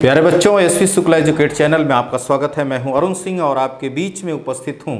प्यारे बच्चों, SV Shukla educate channel में आपका स्वागत है। मैं हूं अरुण सिंह और आपके बीच में उपस्थित हूं।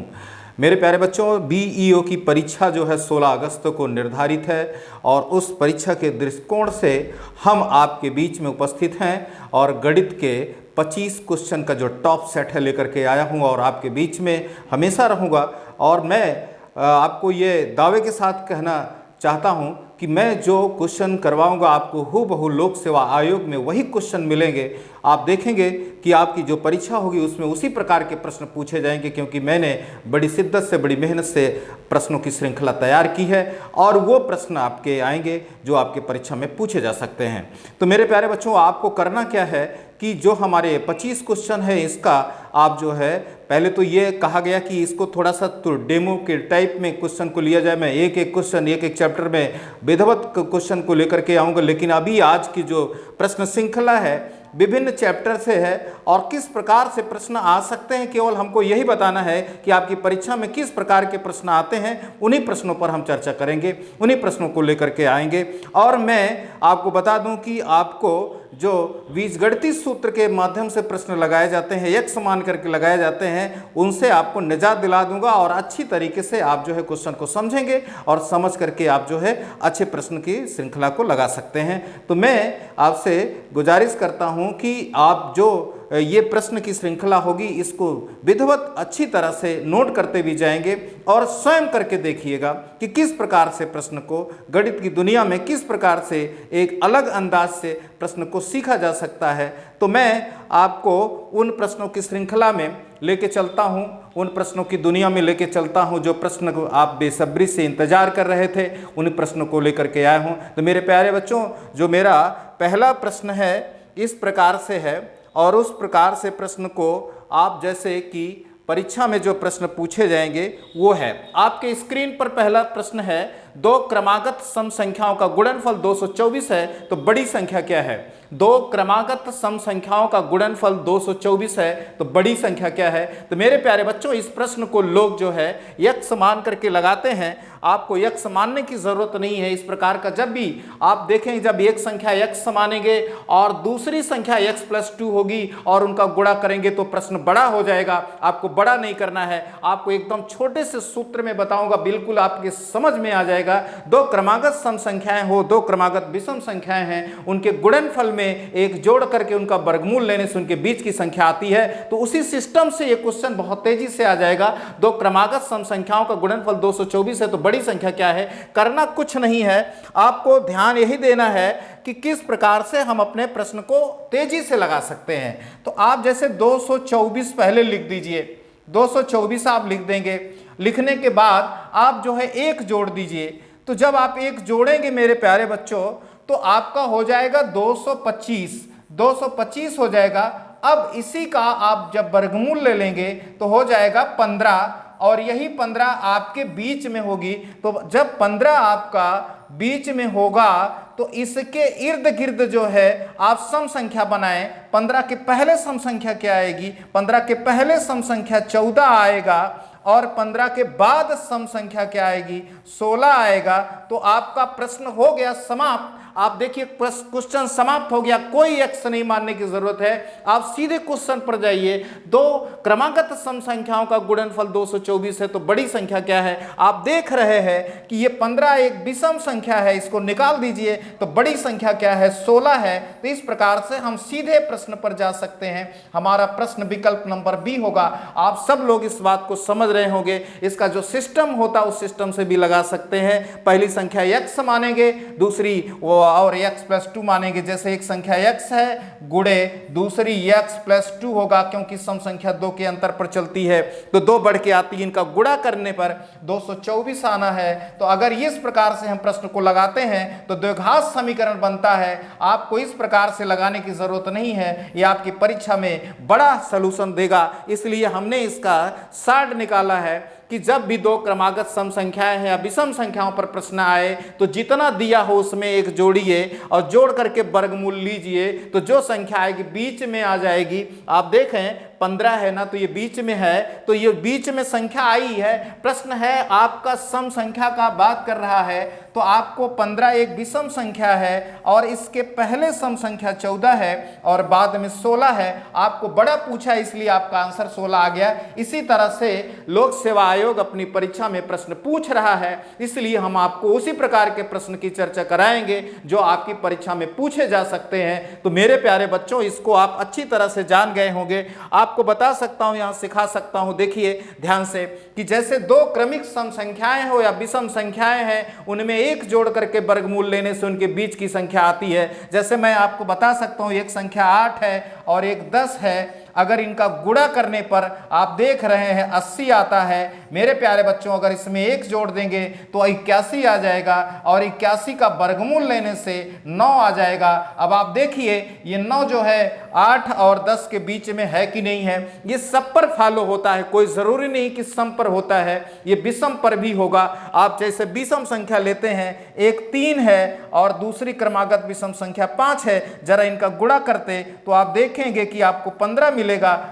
मेरे प्यारे बच्चों, बीईओ की परीक्षा जो है 16 अगस्त को निर्धारित है और उस परीक्षा के दृष्टिकोण से हम आपके बीच में उपस्थित हैं और गणित के 25 क्वेश्चन का जो टॉप सेट है लेकर के आया हूं और आपके बीच में हमेशा रहूँगा। और मैं आपको ये दावे के साथ कहना चाहता हूं कि मैं जो क्वेश्चन करवाऊंगा आपको हूबहू लोक सेवा आयोग में वही क्वेश्चन मिलेंगे। आप देखेंगे कि आपकी जो परीक्षा होगी उसमें उसी प्रकार के प्रश्न पूछे जाएंगे, क्योंकि मैंने बड़ी शिद्दत से, बड़ी मेहनत से प्रश्नों की श्रृंखला तैयार की है और वो प्रश्न आपके आएंगे जो आपके परीक्षा में पूछे जा सकते हैं। तो मेरे प्यारे बच्चों, आपको करना क्या है कि जो हमारे 25 क्वेश्चन है इसका आप जो है, पहले तो ये कहा गया कि इसको थोड़ा सा तो डेमो के टाइप में क्वेश्चन को लिया जाए। मैं एक एक क्वेश्चन, एक एक चैप्टर में विधिवत क्वेश्चन को लेकर के आऊँगा, लेकिन अभी आज की जो प्रश्न श्रृंखला है विभिन्न चैप्टर से है और किस प्रकार से प्रश्न आ सकते हैं, केवल हमको यही बताना है कि आपकी परीक्षा में किस प्रकार के प्रश्न आते हैं। उन्हीं प्रश्नों पर हम चर्चा करेंगे, उन्हीं प्रश्नों को लेकर के आएंगे। और मैं आपको बता दूं कि आपको जो बीजगणितीय सूत्र के माध्यम से प्रश्न लगाए जाते हैं, एक समान करके लगाए जाते हैं, उनसे आपको निजात दिला दूंगा और अच्छी तरीके से आप जो है क्वेश्चन को समझेंगे और समझ करके आप जो है अच्छे प्रश्न की श्रृंखला को लगा सकते हैं। तो मैं आपसे गुजारिश करता हूं कि आप जो ये प्रश्न की श्रृंखला होगी इसको विधिवत अच्छी तरह से नोट करते भी जाएंगे और स्वयं करके देखिएगा कि किस प्रकार से प्रश्न को गणित की दुनिया में किस प्रकार से एक अलग अंदाज से प्रश्न को सीखा जा सकता है। तो मैं आपको उन प्रश्नों की श्रृंखला में लेके चलता हूं, उन प्रश्नों की दुनिया में लेके चलता हूं जो प्रश्न को आप बेसब्री से इंतजार कर रहे थे, उन प्रश्नों को लेकर के आया हूं। तो मेरे प्यारे बच्चों, जो मेरा पहला प्रश्न है इस प्रकार से है और उस प्रकार से प्रश्न को आप जैसे कि परीक्षा में जो प्रश्न पूछे जाएंगे वो है, आपके स्क्रीन पर पहला प्रश्न है, दो क्रमागत सम संख्याओं का गुणनफल 224 है तो बड़ी संख्या क्या है। दो क्रमागत सम संख्याओं का गुणनफल 224 है तो बड़ी संख्या क्या है। तो मेरे प्यारे बच्चों, इस प्रश्न को लोग जो है यक्ष मान करके लगाते हैं। आपको यक्ष मानने की जरूरत नहीं है। इस प्रकार का जब भी आप देखें, जब एक संख्या यक्ष मानेंगे और दूसरी संख्या x+2 होगी और उनका गुणा करेंगे तो प्रश्न बड़ा हो जाएगा। आपको बड़ा नहीं करना है, आपको एकदम छोटे से सूत्र में बताऊंगा, बिल्कुल आपके समझ में आ जाएगा। दो क्रमागत सम संख्याएं हो, दो क्रमागत विषम संख्याएं हैं, उनके गुणनफल में एक जोड़ करके उनका वर्गमूल लेने से उनके बीच की संख्या आती है। तो उसी सिस्टम से ये क्वेश्चन बहुत तेजी से आ जाएगा। दो क्रमागत सम संख्याओं का गुणनफल 224 है तो बड़ी संख्या क्या है। करना कुछ नहीं है, आपको ध्यान यही देना है कि किस प्रकार से हम अपने प्रश्न को तेजी से लगा सकते हैं। तो आप जैसे 224 पहले लिख दीजिए, 224 आप लिख देंगे। लिखने के बाद आप जो है एक जोड़ दीजिए। तो जब आप एक जोड़ेंगे मेरे प्यारे बच्चों तो आपका हो जाएगा 225 हो जाएगा। अब इसी का आप जब वर्गमूल ले लेंगे तो हो जाएगा 15 और यही 15 आपके बीच में होगी। तो जब 15 आपका बीच में होगा तो इसके इर्द गिर्द जो है आप सम संख्या बनाएं। 15 के पहले सम संख्या क्या आएगी, 15 के पहले सम संख्या 14 आएगा और 15 के बाद सम संख्या क्या आएगी, 16 आएगा। तो आपका प्रश्न हो गया समाप्त। आप देखिए क्वेश्चन समाप्त हो गया, कोई एक्स नहीं मानने की जरूरत है। आप सीधे क्वेश्चन पर जाइए। दो क्रमागत सम संख्याओं का गुणनफल 224 है तो बड़ी संख्या क्या है। आप देख रहे हैं कि ये 15 एक विषम संख्या है, इसको निकाल दीजिए तो बड़ी संख्या क्या है, 16 है। तो इस प्रकार से हम सीधे प्रश्न पर जा सकते हैं। हमारा प्रश्न विकल्प नंबर बी होगा। आप सब लोग इस बात को समझ रहे होंगे। इसका जो सिस्टम होता है उस सिस्टम से भी लगा सकते हैं। पहली संख्या x मानेंगे, दूसरी वो और x+2 मानेंगे। जैसे एक संख्या x है गुणे दूसरी x+2 होगा, क्योंकि सम संख्या 2 के अंतर पर चलती है तो 2 बढ़ के आती है। इनका गुणा करने पर 224 आना है। तो अगर इस प्रकार से हम प्रश्न को लगाते हैं तो द्विघात समीकरण बनता है। आपको इस प्रकार से लगाने की जरूरत नहीं है, ये आपकी परीक्षा में बड़ा सलूशन देगा। इसलिए हमने इसका सार निकाला है कि जब भी दो क्रमागत सम संख्याएं हैं या विषम संख्याओं पर प्रश्न आए तो जितना दिया हो उसमें एक जोड़िए और जोड़ करके वर्गमूल लीजिए तो जो संख्या आएगी बीच में आ जाएगी। आप देखें 15 है ना, तो ये बीच में है, तो ये बीच में संख्या आई है। प्रश्न है आपका सम संख्या का बात कर रहा है, तो आपको 15 एक विषम संख्या है और इसके पहले सम संख्या 14 है और बाद में 16 है। आपको बड़ा पूछा इसलिए आपका आंसर 16 आ गया। इसी तरह से लोक सेवा आयोग अपनी परीक्षा में प्रश्न पूछ रहा है, इसलिए हम आपको उसी प्रकार के प्रश्न की चर्चा कराएंगे जो आपकी परीक्षा में पूछे जा सकते हैं। तो मेरे प्यारे बच्चों, इसको आप अच्छी तरह से जान गए होंगे। आपको बता सकता हूं, यहां सिखा सकता हूं। देखिए ध्यान से कि जैसे दो क्रमिक सम संख्याएं हो या विषम संख्याएं हैं, उनमें एक जोड़ करके वर्गमूल लेने से उनके बीच की संख्या आती है। जैसे मैं आपको बता सकता हूं, एक संख्या 8 है और एक 10 है। अगर इनका गुणा करने पर आप देख रहे हैं 80 आता है। मेरे प्यारे बच्चों, अगर इसमें एक जोड़ देंगे तो 81 आ जाएगा और 81 का वर्गमूल लेने से 9 आ जाएगा। अब आप देखिए ये 9 जो है 8 और 10 के बीच में है कि नहीं है। ये सब पर फॉलो होता है, कोई जरूरी नहीं कि सम पर होता है, ये विषम पर भी होगा। आप जैसे विषम संख्या लेते हैं, एक 3 है और दूसरी क्रमागत विषम संख्या 5 है। जरा इनका गुणा करते तो आप देखेंगे कि आपको 15 मिलेगा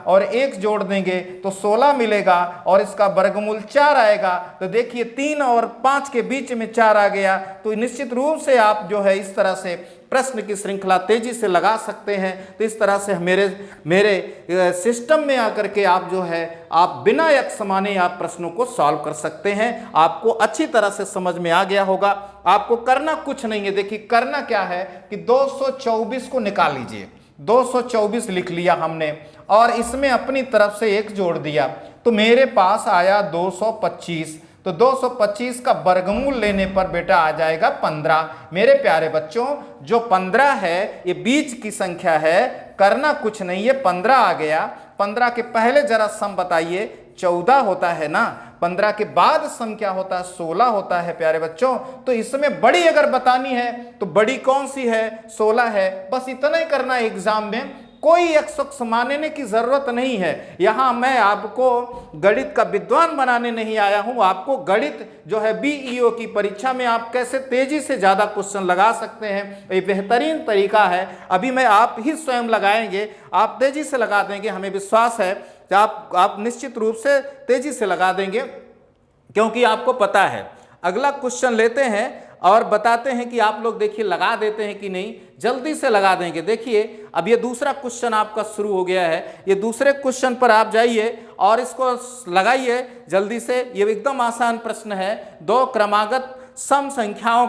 और एक जोड़ देंगे तो 16 मिलेगा और इसका वर्गमूल 4 आएगा। तो देखिए 3 और 5 के बीच में 4 आ गया। तो निश्चित रूप से आप जो है इस तरह से प्रश्न की श्रृंखला तेजी से लगा सकते हैं। तो इस तरह से मेरे सिस्टम में आकर के आप जो है आप बिना यक्ष माने आप प्रश्नों को सॉल्व कर सकते हैं। आपको अच्छी तरह से समझ में आ गया होगा। आपको करना कुछ नहीं है। देखिए करना क्या है कि 224 को निकाल लीजिए। 224 लिख लिया हमने और इसमें अपनी तरफ से एक जोड़ दिया, तो मेरे पास आया 225। तो 225 का वर्गमूल लेने पर बेटा आ जाएगा 15। मेरे प्यारे बच्चों, जो 15 है ये बीच की संख्या है। करना कुछ नहीं है, 15 आ गया। 15 के पहले जरा सम बताइए, 14 होता है ना। 15 के बाद सम क्या होता है, 16 होता है प्यारे बच्चों। तो इसमें बड़ी अगर बतानी है तो बड़ी कौन सी है, 16 है। बस इतना ही करना है एग्जाम में, कोई अक्ष मानने की जरूरत नहीं है। यहां मैं आपको गणित का विद्वान बनाने नहीं आया हूं। आपको गणित जो है बीईओ की परीक्षा में आप कैसे तेजी से ज्यादा क्वेश्चन लगा सकते हैं, ये बेहतरीन तरीका है। अभी मैं आप ही स्वयं लगाएंगे, आप तेजी से लगा देंगे, हमें विश्वास है कि आप निश्चित रूप से तेजी से लगा देंगे, क्योंकि आपको पता है। अगला क्वेश्चन लेते हैं और बताते हैं कि आप लोग देखिए लगा देते हैं कि नहीं, जल्दी से लगा देंगे। देखिए अब ये दूसरा क्वेश्चन आपका शुरू हो गया है। ये दूसरे क्वेश्चन पर आप जाइए और इसको लगाइए जल्दी से। ये एकदम आसान प्रश्न है। दो क्रमागत सम संख्याओं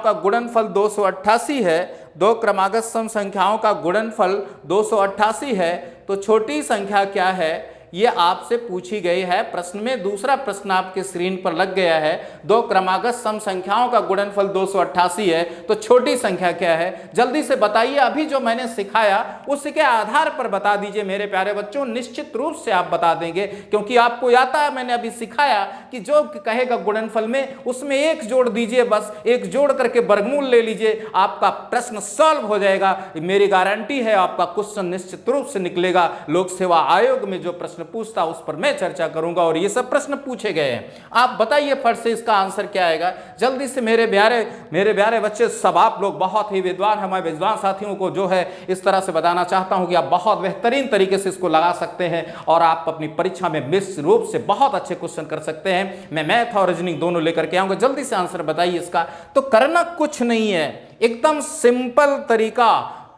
का गुणनफल 288 है। दो क्रमागत सम संख्याओं का गुणनफल 288 है। तो छोटी संख्या क्या है, ये आपसे पूछी गई है प्रश्न में। दूसरा प्रश्न आपके स्क्रीन पर लग गया है। दो क्रमागत सम संख्याओं का गुणनफल 288 है, तो छोटी संख्या क्या है, जल्दी से बताइए। अभी जो मैंने सिखाया उसके आधार पर बता दीजिए मेरे प्यारे बच्चों। निश्चित रूप से आप बता देंगे, क्योंकि आपको आता है, मैंने अभी सिखाया कि जो कहेगा गुणनफल में उसमें एक जोड़ दीजिए, बस एक जोड़ करके वर्गमूल ले लीजिए, आपका प्रश्न सॉल्व हो जाएगा। मेरी गारंटी है आपका क्वेश्चन निश्चित रूप से निकलेगा। लोक सेवा आयोग में जो प्रश्न पूछता उस पर मैं चर्चा करूंगा और ये सब प्रश्न पूछे गए हैं। आप बताइए फट से इसका आंसर क्या आएगा, जल्दी से मेरे प्यारे बच्चे। सब आप लोग बहुत ही विद्वान, हमारे विद्वान साथियों को जो है इस तरह से बताना चाहता हूं कि आप बहुत बेहतरीन तरीके से इसको लगा सकते हैं और आप अपनी परीक्षा में निश्चित रूप से बहुत अच्छे क्वेश्चन कर सकते हैं। मैं मैथ और रीजनिंग दोनों लेकर के आऊंगा। जल्दी से आंसर बताइए इसका। तो करना कुछ नहीं है, एकदम सिंपल तरीका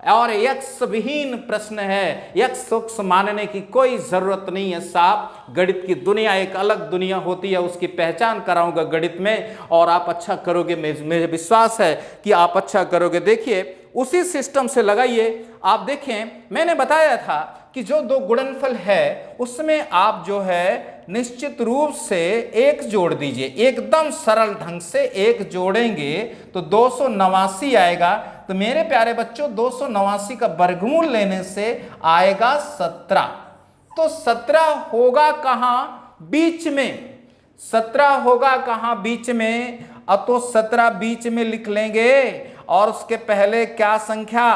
और यक्ष विहीन प्रश्न है। यक्ष मानने की कोई जरूरत नहीं है साहब। गणित की दुनिया एक अलग दुनिया होती है, उसकी पहचान कराऊंगा गणित में और आप अच्छा करोगे। मुझे विश्वास है कि आप अच्छा करोगे। देखिए उसी सिस्टम से लगाइए। आप देखें मैंने बताया था कि जो दो गुणनफल है उसमें आप जो है निश्चित रूप से एक जोड़ दीजिए। एकदम सरल ढंग से एक जोड़ेंगे तो 289 आएगा। तो मेरे प्यारे बच्चों 289 का वर्गमूल लेने से आएगा 17। तो 17 होगा कहां, बीच में। 17 होगा कहां, बीच में। अब तो 17 बीच में लिख लेंगे और उसके पहले क्या संख्या,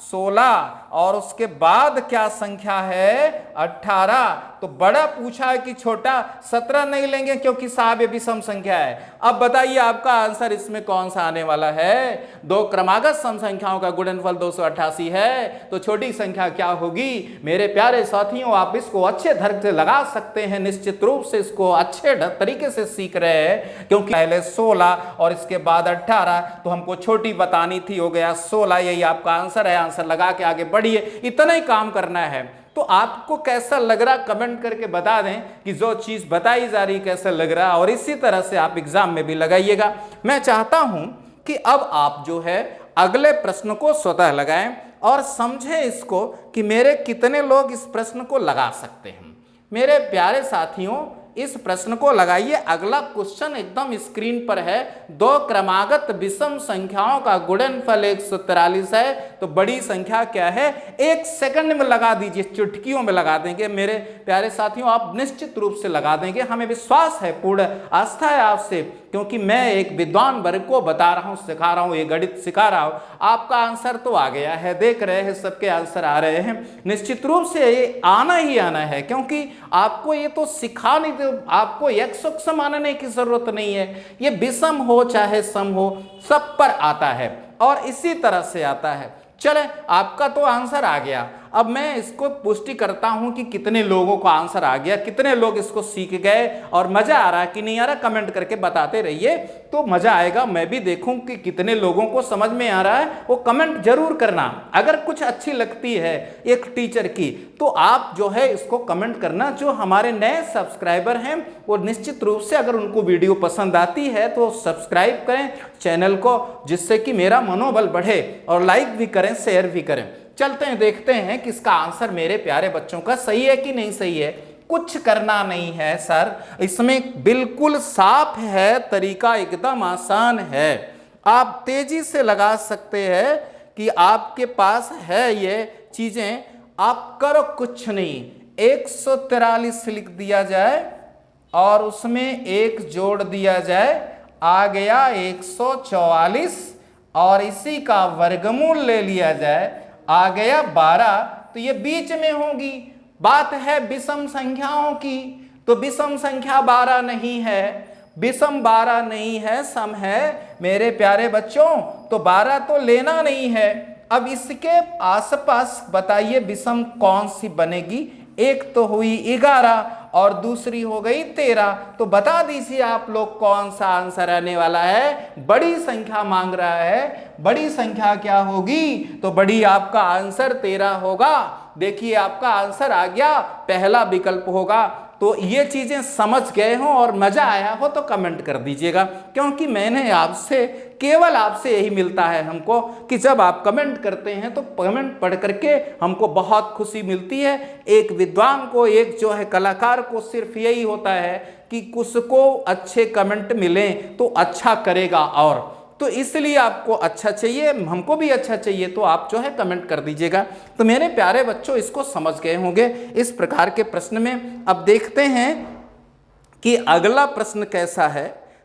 16। और उसके बाद क्या संख्या है 18। तो बड़ा पूछा है कि छोटा, 17 नहीं लेंगे क्योंकि साहब ये विषम संख्या है। अब बताइए आपका आंसर इसमें कौन सा आने वाला है? दो क्रमागत सम संख्याओं का गुणनफल 288 है, तो छोटी संख्या क्या होगी? मेरे प्यारे साथियों, आप इसको अच्छे ढंग से लगा सकते हैं, निश्चित रूप से इसको अच्छे तरीके से सीख रहे हैं, क्योंकि पहले 16 और इसके बाद 18, तो हमको छोटी बतानी थी, हो गया 16। यही आपका आंसर है। आंसर लगा के आगे बढ़िए, इतना ही काम करना है। तो आपको कैसा लग रहा कमेंट करके बता दें कि जो चीज बताई जा रही कैसा लग रहा, और इसी तरह से आप एग्जाम में भी लगाइएगा। मैं चाहता हूं कि अब आप जो है अगले प्रश्न को स्वतः लगाएं और समझें इसको कि मेरे कितने लोग इस प्रश्न को लगा सकते हैं। मेरे प्यारे साथियों, इस प्रश्न को लगाइए। अगला क्वेश्चन एकदम स्क्रीन पर है। दो क्रमागत विषम संख्याओं का गुणनफल 143 है, तो बड़ी संख्या क्या है? 1 सेकंड में लगा दीजिए, चुटकियों में लगा देंगे। मेरे प्यारे साथियों, आप निश्चित रूप से लगा देंगे, हमें विश्वास है, पूर्ण आस्था है आपसे, क्योंकि मैं एक विद्वान वर्ग को बता रहा हूं, सिखा रहा हूं, ये गणित सिखा रहा हूं। आपका आंसर तो आ गया है, देख रहे हैं सबके आंसर आ रहे हैं। निश्चित रूप से ये आना ही आना है, क्योंकि आपको ये तो सिखा नहीं, आपको एक मानने की जरूरत नहीं है। ये विषम हो चाहे सम हो, सब पर आता है और इसी तरह से आता है। चले, आपका तो आंसर आ गया। अब मैं इसको पुष्टि करता हूं कि कितने लोगों का आंसर आ गया, कितने लोग इसको सीख गए और मजा आ रहा है कि नहीं आ रहा, कमेंट करके बताते रहिए, तो मजा आएगा। मैं भी देखूं कि कितने लोगों को समझ में आ रहा है, वो कमेंट जरूर करना। अगर कुछ अच्छी लगती है एक टीचर की, तो आप जो है इसको कमेंट करना। जो हमारे नए सब्सक्राइबर हैं, वो निश्चित रूप से अगर उनको वीडियो पसंद आती है तो सब्सक्राइब करें चैनल को, जिससे कि मेरा मनोबल बढ़े, और लाइक भी करें, शेयर भी करें। चलते हैं, देखते हैं कि इसका आंसर मेरे प्यारे बच्चों का सही है कि नहीं सही है। कुछ करना नहीं है सर, इसमें बिल्कुल साफ है, तरीका एकदम आसान है। आप तेजी से लगा सकते हैं कि आपके पास है ये चीजें। आप करो कुछ नहीं, 143 लिख दिया जाए और उसमें 1 जोड़ दिया जाए, आ गया 144, और इसी का वर्गमूल ले लिया जाए, आ गया 12। तो ये बीच में होंगी। बात है विषम संख्याओं की, तो विषम संख्या 12 नहीं है, विषम 12 नहीं है, सम है मेरे प्यारे बच्चों, तो 12 तो लेना नहीं है। अब इसके आसपास बताइए विषम कौन सी बनेगी? एक तो हुई 11 और दूसरी हो गई 13, तो बता दीजिए आप लोग कौन सा आंसर आने वाला है? बड़ी संख्या मांग रहा है, बड़ी संख्या क्या होगी? तो बड़ी आपका आंसर 13 होगा। देखिए आपका आंसर आ गया, पहला विकल्प होगा। तो ये चीजें समझ गए हो और मजा आया हो तो कमेंट कर दीजिएगा, क्योंकि मैंने आपसे, केवल आपसे यही मिलता है हमको कि जब आप कमेंट करते हैं तो कमेंट पढ़ करके हमको बहुत खुशी मिलती है। एक विद्वान को, एक जो है कलाकार को सिर्फ यही होता है कि उसको अच्छे कमेंट मिलें तो अच्छा करेगा, और तो इसलिए आपको अच्छा चाहिए, हमको भी अच्छा चाहिए, तो आप जो है कमेंट कर दीजिएगा। तो मेरे प्यारे बच्चों, इसको समझ गए होंगे इस प्रकार के प्रश्न में। अब देखते हैं कि अगला प्रश्न कैसा है,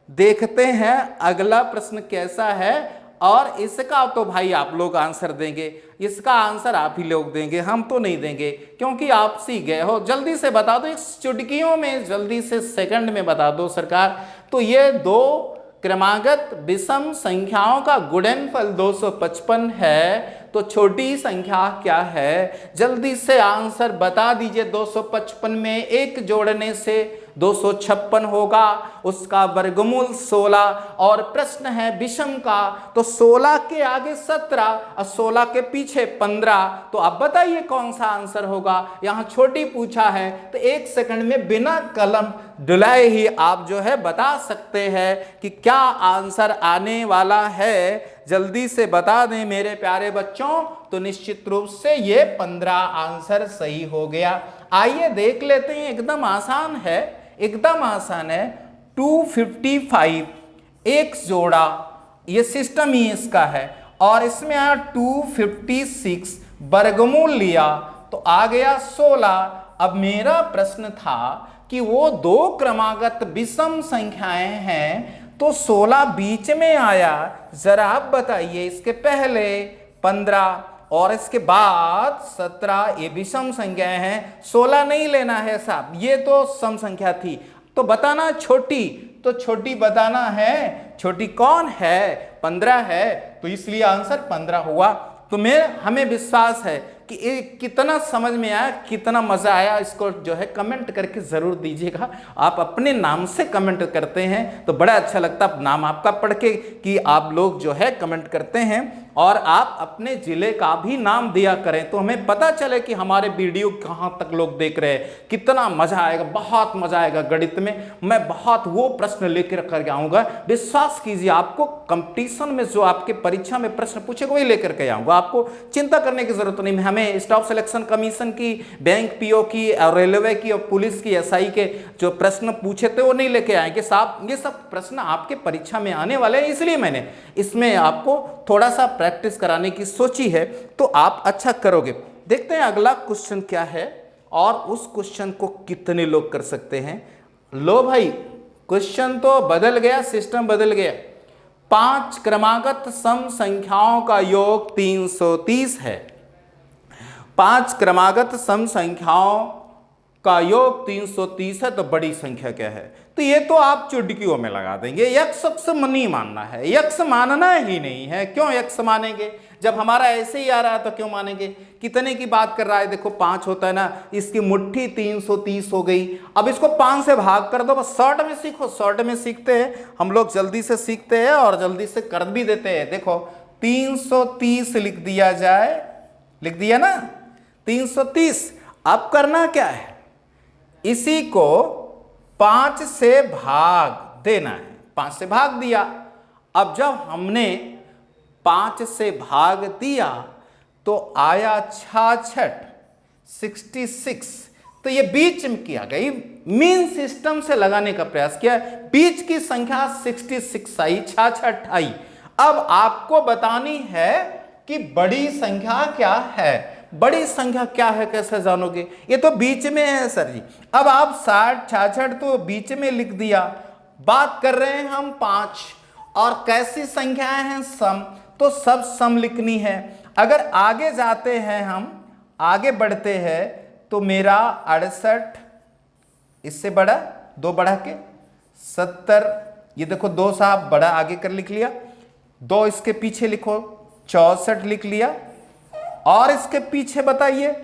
देखते हैं अगला प्रश्न कैसा है। और इसका तो भाई आप लोग आंसर देंगे, इसका आंसर आप ही लोग देंगे, हम तो नहीं देंगे, क्योंकि आप सीख गए हो। जल्दी से बता दो, इस चुटकियों में जल्दी से सेकंड में बता दो सरकार। तो ये दो क्रमागत विषम संख्याओं का गुणनफल 255 है, तो छोटी संख्या क्या है? जल्दी से आंसर बता दीजिए। 255 में 1 जोड़ने से 256 होगा, उसका वर्गमूल 16, और प्रश्न है विषम का, तो 16 के आगे 17 और 16 के पीछे 15। तो अब बताइए कौन सा आंसर होगा? यहाँ छोटी पूछा है, तो 1 सेकंड में बिना कलम डुलाए ही आप जो है बता सकते हैं कि क्या आंसर आने वाला है। जल्दी से बता दें मेरे प्यारे बच्चों, तो निश्चित रूप से ये 15 आंसर सही हो गया। आइए देख लेते हैं, एकदम आसान है, एकदम आसान है। 255 एक जोड़ा, ये सिस्टम ही इसका है, और इसमें आया 256, वर्गमूल लिया तो आ गया 16। अब मेरा प्रश्न था कि वो दो क्रमागत विषम संख्याएं हैं, तो 16 बीच में आया, जरा आप बताइए। इसके पहले 15, और इसके बाद 17 ये भी सम संख्याएं हैं, 16 नहीं लेना है साहब, ये तो सम संख्या थी। तो बताना छोटी, तो छोटी बताना है, छोटी कौन है? 15 है, तो इसलिए आंसर 15 हुआ। तो हमें विश्वास है कि ये कितना समझ में आया, कितना मजा आया, इसको जो है कमेंट करके जरूर दीजिएगा। आप अपने नाम से कमेंट करते हैं तो बड़ा अच्छा लगता है नाम आपका पढ़ के कि आप लोग जो है कमेंट करते हैं, और आप अपने जिले का भी नाम दिया करें तो हमें पता चले कि हमारे वीडियो कहां तक लोग देख रहे हैं। कितना मजा आएगा, बहुत मजा आएगा। गणित में मैं बहुत वो प्रश्न लेकर कर आऊंगा, विश्वास कीजिए। आपको कंपटीशन में जो आपके परीक्षा में प्रश्न पूछेगा वही लेकर के आऊंगा, आपको चिंता करने की जरूरत नहीं। हमें स्टाफ सिलेक्शन कमीशन की, बैंक पीओ की और रेलवे की और पुलिस की, एसआई के जो प्रश्न पूछे थे वो नहीं लेके आएंगे साहब। ये सब प्रश्न आपके परीक्षा में आने वाले हैं, इसलिए मैंने इसमें आपको थोड़ा सा प्रैक्टिस कराने की सोची है, तो आप अच्छा करोगे। देखते हैं अगला क्वेश्चन क्या है और उस क्वेश्चन को कितने लोग कर सकते हैं। लो भाई, क्वेश्चन तो बदल गया, सिस्टम बदल गया। 5 क्रमागत सम संख्याओं का योग 330 है। 5 क्रमागत सम संख्याओं का योग 330 है, तो बड़ी संख्या क्या है? तो ये तो आप चुटकियों में लगा देंगे। यक्स नहीं मानना है, यक्स मानना ही नहीं है। क्यों यक्स मानेंगे जब हमारा ऐसे ही आ रहा है? तो क्यों मानेंगे? कितने की बात कर रहा है? देखो 5 होता है ना, इसकी मुट्ठी 330 हो गई। अब इसको 5 से भाग कर दो, बस शॉर्ट में सीखो। शॉर्ट में सीखते हैं हम लोग, जल्दी से सीखते हैं और जल्दी से कर भी देते हैं। देखो 330 लिख दिया जाए, लिख दिया ना 330। अब करना क्या है? इसी को 5 से भाग देना है। 5 से भाग दिया। अब जब हमने 5 से भाग दिया तो आया 66। तो ये बीच में किया गई, मीन सिस्टम से लगाने का प्रयास किया। बीच की संख्या 66 आई, 66 आई। अब आपको बतानी है कि बड़ी संख्या क्या है। बड़ी संख्या क्या है, कैसे जानोगे? ये तो बीच में है सर जी। अब आप 60, 66 तो बीच में लिख दिया। बात कर रहे हैं हम 5, और कैसी संख्याएं हैं? सम। तो सब सम लिखनी है। अगर आगे जाते हैं, हम आगे बढ़ते हैं, तो मेरा 68, इससे बड़ा 2 बढ़ा के 70। ये देखो 2 साहब बड़ा आगे कर लिख लिया, 2 इसके पीछे लिखो 64 लिख लिया, और इसके पीछे बताइए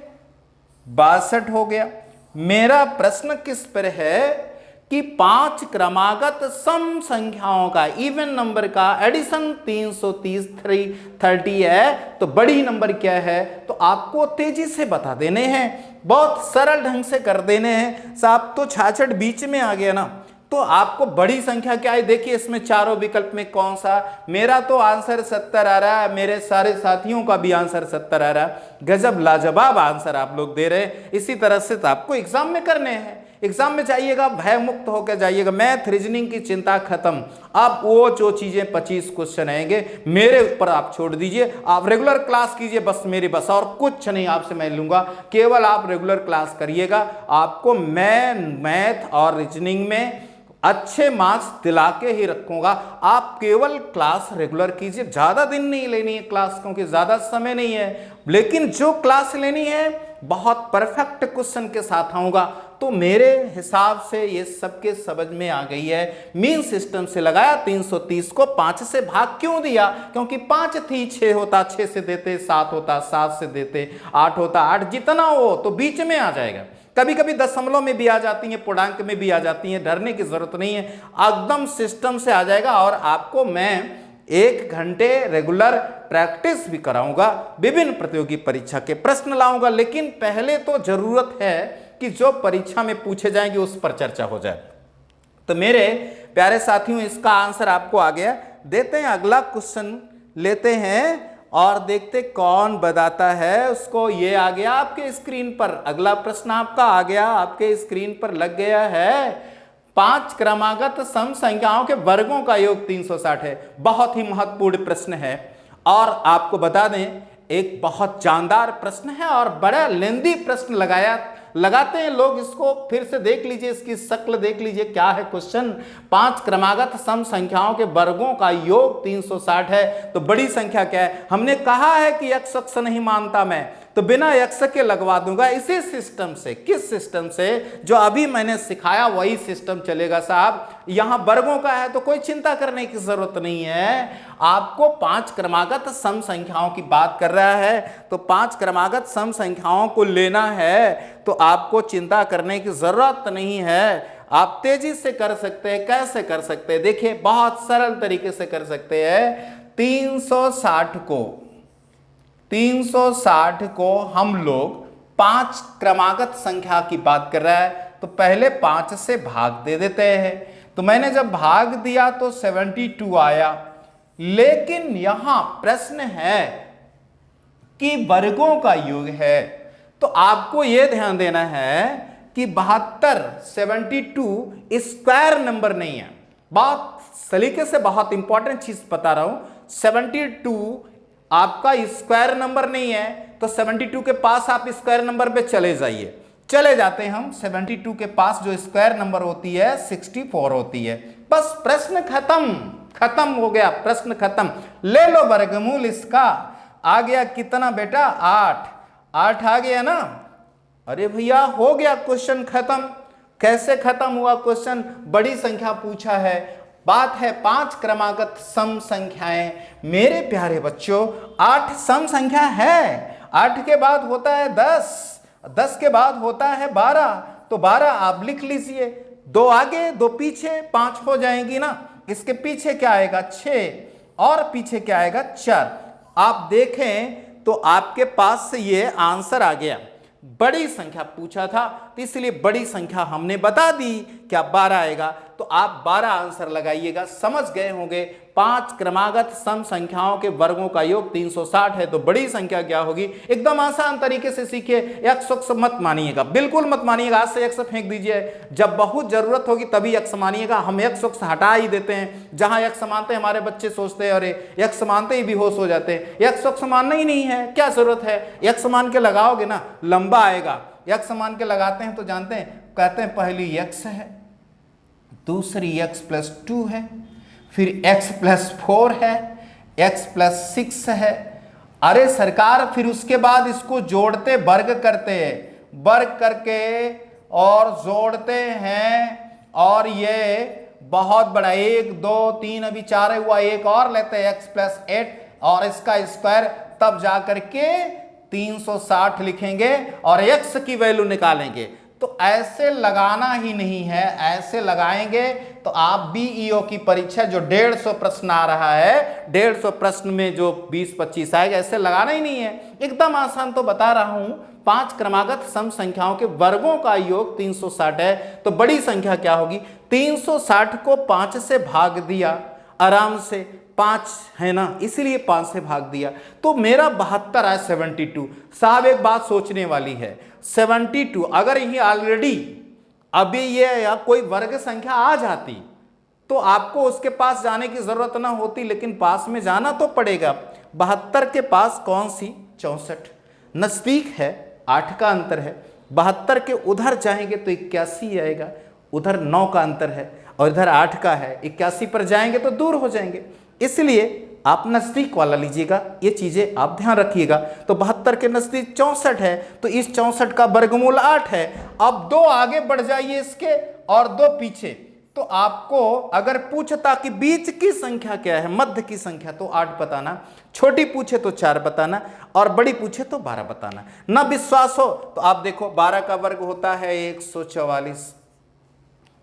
62 हो गया। मेरा प्रश्न किस पर है कि 5 क्रमागत सम संख्याओं का, इवन नंबर का एडिशन 330 है, तो बड़ी नंबर क्या है? तो आपको तेजी से बता देने हैं, बहुत सरल ढंग से कर देने हैं साहब। तो 66 बीच में आ गया ना, तो आपको बड़ी संख्या क्या है? देखिए इसमें चारों विकल्प में कौन सा? मेरा तो आंसर 70 आ रहा है, मेरे सारे साथियों का भी आंसर 70 आ रहा है। गजब लाजवाब आंसर आप लोग दे रहे हैं। इसी तरह से तो आपको एग्जाम में करने हैं। एग्जाम में जाइएगा, भय मुक्त होकर जाइएगा। मैथ रीजनिंग की चिंता खत्म। अब वो जो चीजें 25 क्वेश्चन आएंगे मेरे ऊपर आप छोड़ दीजिए। आप रेगुलर क्लास कीजिए बस, मेरी बस, और कुछ नहीं आपसे मैं लूंगा। केवल आप रेगुलर क्लास करिएगा, आपको मैं मैथ और रीजनिंग में अच्छे मार्क्स दिला के ही रखूंगा। आप केवल क्लास रेगुलर कीजिए। ज्यादा दिन नहीं लेनी है क्लास, क्योंकि ज्यादा समय नहीं है, लेकिन जो क्लास लेनी है बहुत परफेक्ट क्वेश्चन के साथ आऊंगा। तो मेरे हिसाब से ये सबके समझ में आ गई है। मीन सिस्टम से लगाया 330 को 5 से भाग क्यों दिया? क्योंकि 5 थी, 6 होता 6 से देते, 7 होता 7 से देते, 8 होता 8, जितना हो तो बीच में आ जाएगा। कभी कभी दशमलव में भी आ जाती हैं, पूर्णांक में भी आ जाती हैं, डरने की जरूरत नहीं है, एकदम सिस्टम से आ जाएगा। और आपको मैं 1 घंटे रेगुलर प्रैक्टिस भी कराऊंगा, विभिन्न प्रतियोगी परीक्षा के प्रश्न लाऊंगा। लेकिन पहले तो जरूरत है कि जो परीक्षा में पूछे जाएंगे उस पर चर्चा हो जाए। तो मेरे प्यारे साथियों, इसका आंसर आपको आ गया। देते हैं अगला क्वेश्चन, लेते हैं और देखते कौन बताता है उसको। ये आ गया आपके स्क्रीन पर, अगला प्रश्न आपका आ गया, आपके स्क्रीन पर लग गया है। 5 क्रमागत सम संख्याओं के वर्गों का योग 360 है। बहुत ही महत्वपूर्ण प्रश्न है, और आपको बता दें एक बहुत जानदार प्रश्न है और बड़ा लेंदी प्रश्न लगाया लगाते हैं लोग इसको, फिर से देख लीजिए, इसकी शक्ल देख लीजिए क्या है क्वेश्चन। 5 क्रमागत सम संख्याओं के वर्गों का योग 360 है, तो बड़ी संख्या क्या है? हमने कहा है कि x अक्ष नहीं मानता मैं, तो बिना x के लगवा दूंगा इसी सिस्टम से। किस सिस्टम से? जो अभी मैंने सिखाया वही सिस्टम चलेगा साहब। यहां वर्गों का है तो कोई चिंता करने की जरूरत नहीं है। आपको 5 क्रमागत सम संख्याओं की बात कर रहा है, तो 5 क्रमागत सम संख्याओं को लेना है तो आपको चिंता करने की जरूरत नहीं है। आप तेजी से कर सकते हैं। कैसे कर सकते हैं? देखिए, बहुत सरल तरीके से कर सकते हैं। 360 को हम लोग 5 क्रमागत संख्या की बात कर रहा है, तो पहले 5 से भाग दे देते हैं। तो मैंने जब भाग दिया तो 72 आया, लेकिन यहां प्रश्न है कि वर्गों का योग है, तो आपको यह ध्यान देना है कि 72 स्क्वायर नंबर नहीं है। बहुत सलीके से बहुत इंपॉर्टेंट चीज बता रहा हूं। 72 आपका स्क्वायर नंबर नहीं है, तो 72 के पास आप स्क्वायर नंबर पे चले जाइए। चले जाते हैं हम 72 के पास, जो स्क्वायर नंबर होती है 64 होती है। बस प्रश्न खत्म हो गया, प्रश्न खत्म। ले लो वर्गमूल इसका। आ गया कितना बेटा? 8 आ गया ना? अरे भैया हो गया, क्वेश्चन खत्म। कैसे खत्म हुआ क्वेश्चन? बड़ी संख्या पूछा है, बात है 5 क्रमागत सम संख्याएं। मेरे प्यारे बच्चों, 8 सम संख्या है। 8 के बाद होता है 10 के बाद होता है 12, तो 12 आप लिख लीजिए। 2 आगे 2 पीछे, 5 हो जाएंगी ना। इसके पीछे क्या आएगा? 6, और पीछे क्या आएगा? 4। आप देखें तो आपके पास से ये आंसर आ गया। बड़ी संख्या पूछा था तो इसलिए बड़ी संख्या हमने बता दी, क्या 12 आएगा। तो आप 12 आंसर लगाइएगा। समझ गए होंगे 5 क्रमागत सम संख्याओं के वर्गों का योग 360 है, तो बड़ी संख्या क्या होगी? एकदम आसान तरीके से सीखिए। x मत मानिएगा, बिल्कुल मत मानिएगा। आज से x फेंक दीजिए, जब बहुत जरूरत होगी तभी x मानिएगा। हम x हटा ही देते हैं। जहां x मानते हैं हमारे बच्चे सोचते हैं अरे x मानते ही बेहोश हो जाते हैं। x मानना ही नहीं है, क्या जरूरत है? x मान के लगाओगे ना, लंबा आएगा। x मान के लगाते हैं तो जानते हैं, कहते हैं पहली x है, दूसरी x+2 है, फिर x+4 है, x+6 है। अरे सरकार, फिर उसके बाद इसको जोड़ते वर्ग करते हैं, वर्ग करके और जोड़ते हैं, और ये बहुत बड़ा 1 2 3 अभी 4 हुआ, एक और लेते हैं x+8 और इसका स्क्वायर, तब जा करके 360 लिखेंगे और x की वैल्यू निकालेंगे। तो ऐसे लगाना ही नहीं है, ऐसे लगाएंगे तो आप बीईओ की परीक्षा जो 150 प्रश्न आ रहा है, 150 प्रश्न में जो 20-25 आएगा, ऐसे लगाना ही नहीं है। एकदम आसान तो बता रहा हूं। 5 क्रमागत सम संख्याओं के वर्गों का योग 360 है, तो बड़ी संख्या क्या होगी? 360 को 5 से भाग दिया, आराम से 5 है ना, इसीलिए 5 से भाग दिया, तो मेरा 72 है। 72 साहब एक बात सोचने वाली है, 72 अगर यही ऑलरेडी अभी ये या कोई वर्ग संख्या आ जाती तो आपको उसके पास जाने की जरूरत ना होती, लेकिन पास में जाना तो पड़ेगा। 72 के पास कौन सी? 64 नजदीक है, 8 का अंतर है। 72 के उधर जाएंगे तो 81 आएगा, उधर 9 का अंतर है और इधर 8 का है। 81 पर जाएंगे तो दूर हो जाएंगे, इसलिए आप नजदीक वाला लीजिएगा। ये चीजें आप ध्यान रखिएगा। तो 72 के नजदीक 64 है, तो इस 64 का वर्गमूल 8 है। अब 2 आगे बढ़ जाइए इसके और 2 पीछे, तो आपको अगर पूछता कि बीच की संख्या क्या है, मध्य की संख्या, तो 8 बताना। छोटी पूछे तो 4 बताना, और बड़ी पूछे तो 12 बताना। ना विश्वास हो तो आप देखो, 12 का वर्ग होता है 144,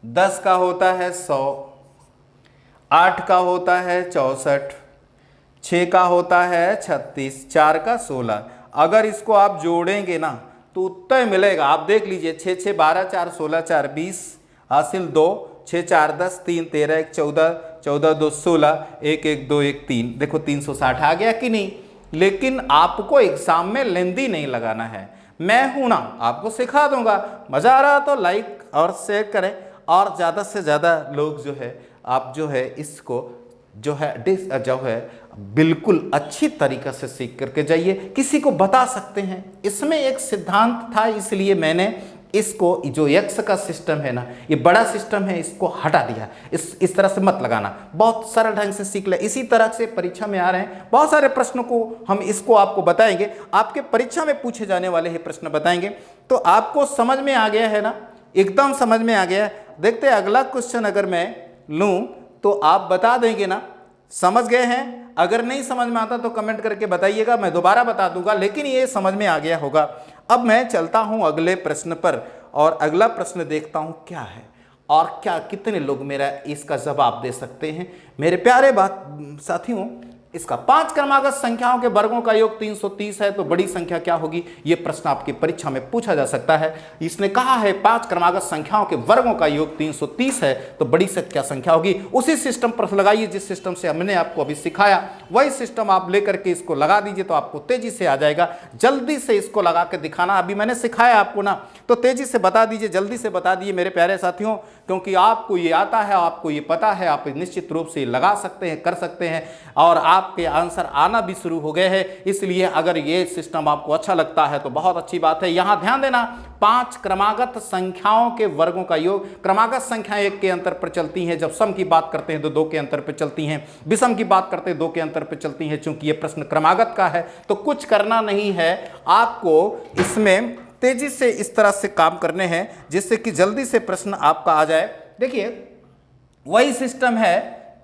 10 का होता है 100, 8 का होता है 64, 6 का होता है 36, 4 का 16। अगर इसको आप जोड़ेंगे ना तो उत्तर मिलेगा। आप देख लीजिए, 6 6 12, 4 16, 4 20, हासिल 2, 6 4 10, 3 13, 1 14, 14 2 16, 1 1 2 1 3। देखो 360 आ गया कि नहीं? लेकिन आपको एग्जाम में लेंदी नहीं लगाना है। मैं हूं ना, आपको सिखा दूंगा। मजा आ रहा तो लाइक और शेयर करें, और ज़्यादा से ज़्यादा लोग जो है आप जो है इसको जो है बिल्कुल अच्छी तरीक़ा से सीख करके जाइए। किसी को बता सकते हैं। इसमें एक सिद्धांत था, इसलिए मैंने इसको जो यक्स का सिस्टम है ना, ये बड़ा सिस्टम है, इसको हटा दिया। इस तरह से मत लगाना, बहुत सरल ढंग से सीख ले। इसी तरह से परीक्षा में आ रहे हैं बहुत सारे प्रश्नों को हम इसको आपको बताएंगे, आपके परीक्षा में पूछे जाने वाले ही प्रश्न बताएंगे। तो आपको समझ में आ गया है ना, एकदम समझ में आ गया है। देखते हैं अगला क्वेश्चन अगर मैं लूँ तो आप बता देंगे ना, समझ गए हैं? अगर नहीं समझ में आता तो कमेंट करके बताइएगा, मैं दोबारा बता दूंगा, लेकिन ये समझ में आ गया होगा। अब मैं चलता हूं अगले प्रश्न पर और अगला प्रश्न देखता हूं क्या है और क्या कितने लोग मेरा इसका जवाब दे सकते हैं। मेरे प्यारे साथियों, इसका 5 क्रमागत संख्याओं के वर्गों का योग 330 है, तो बड़ी संख्या क्या होगी? ये प्रश्न आपकी परीक्षा में पूछा जा सकता है। इसने कहा है 5 क्रमागत संख्याओं के वर्गों का योग 330 है, तो बड़ी क्या संख्या होगी? उसी सिस्टम पर लगाइए जिस सिस्टम से हमने आपको अभी सिखाया, वही सिस्टम आप लेकर के इसको लगा दीजिए तो आपको तेजी से आ जाएगा। जल्दी से इसको लगा के दिखाना, अभी मैंने सिखाया आपको ना, तो तेजी से बता दीजिए, जल्दी से बता दीजिए मेरे प्यारे साथियों, क्योंकि आपको ये आता है, आपको ये पता है, आप निश्चित रूप से लगा सकते हैं, कर सकते हैं और आपके आंसर आना भी शुरू हो गए हैं। इसलिए अगर ये सिस्टम आपको अच्छा लगता है तो बहुत अच्छी बात है। यहां ध्यान देना, 5 क्रमागत संख्याओं के वर्गों का योग, क्रमागत संख्याएं 1 के अंतर पर चलती हैं, जब सम की बात करते हैं तो 2 के अंतर पर चलती हैं, विषम की बात करते हैं 2 के अंतर पर चलती हैं। चूंकि ये प्रश्न क्रमागत का है तो कुछ करना नहीं है, आपको इसमें तेजी से इस तरह से काम करने हैं जिससे कि जल्दी से प्रश्न आपका आ जाए। देखिए वही सिस्टम है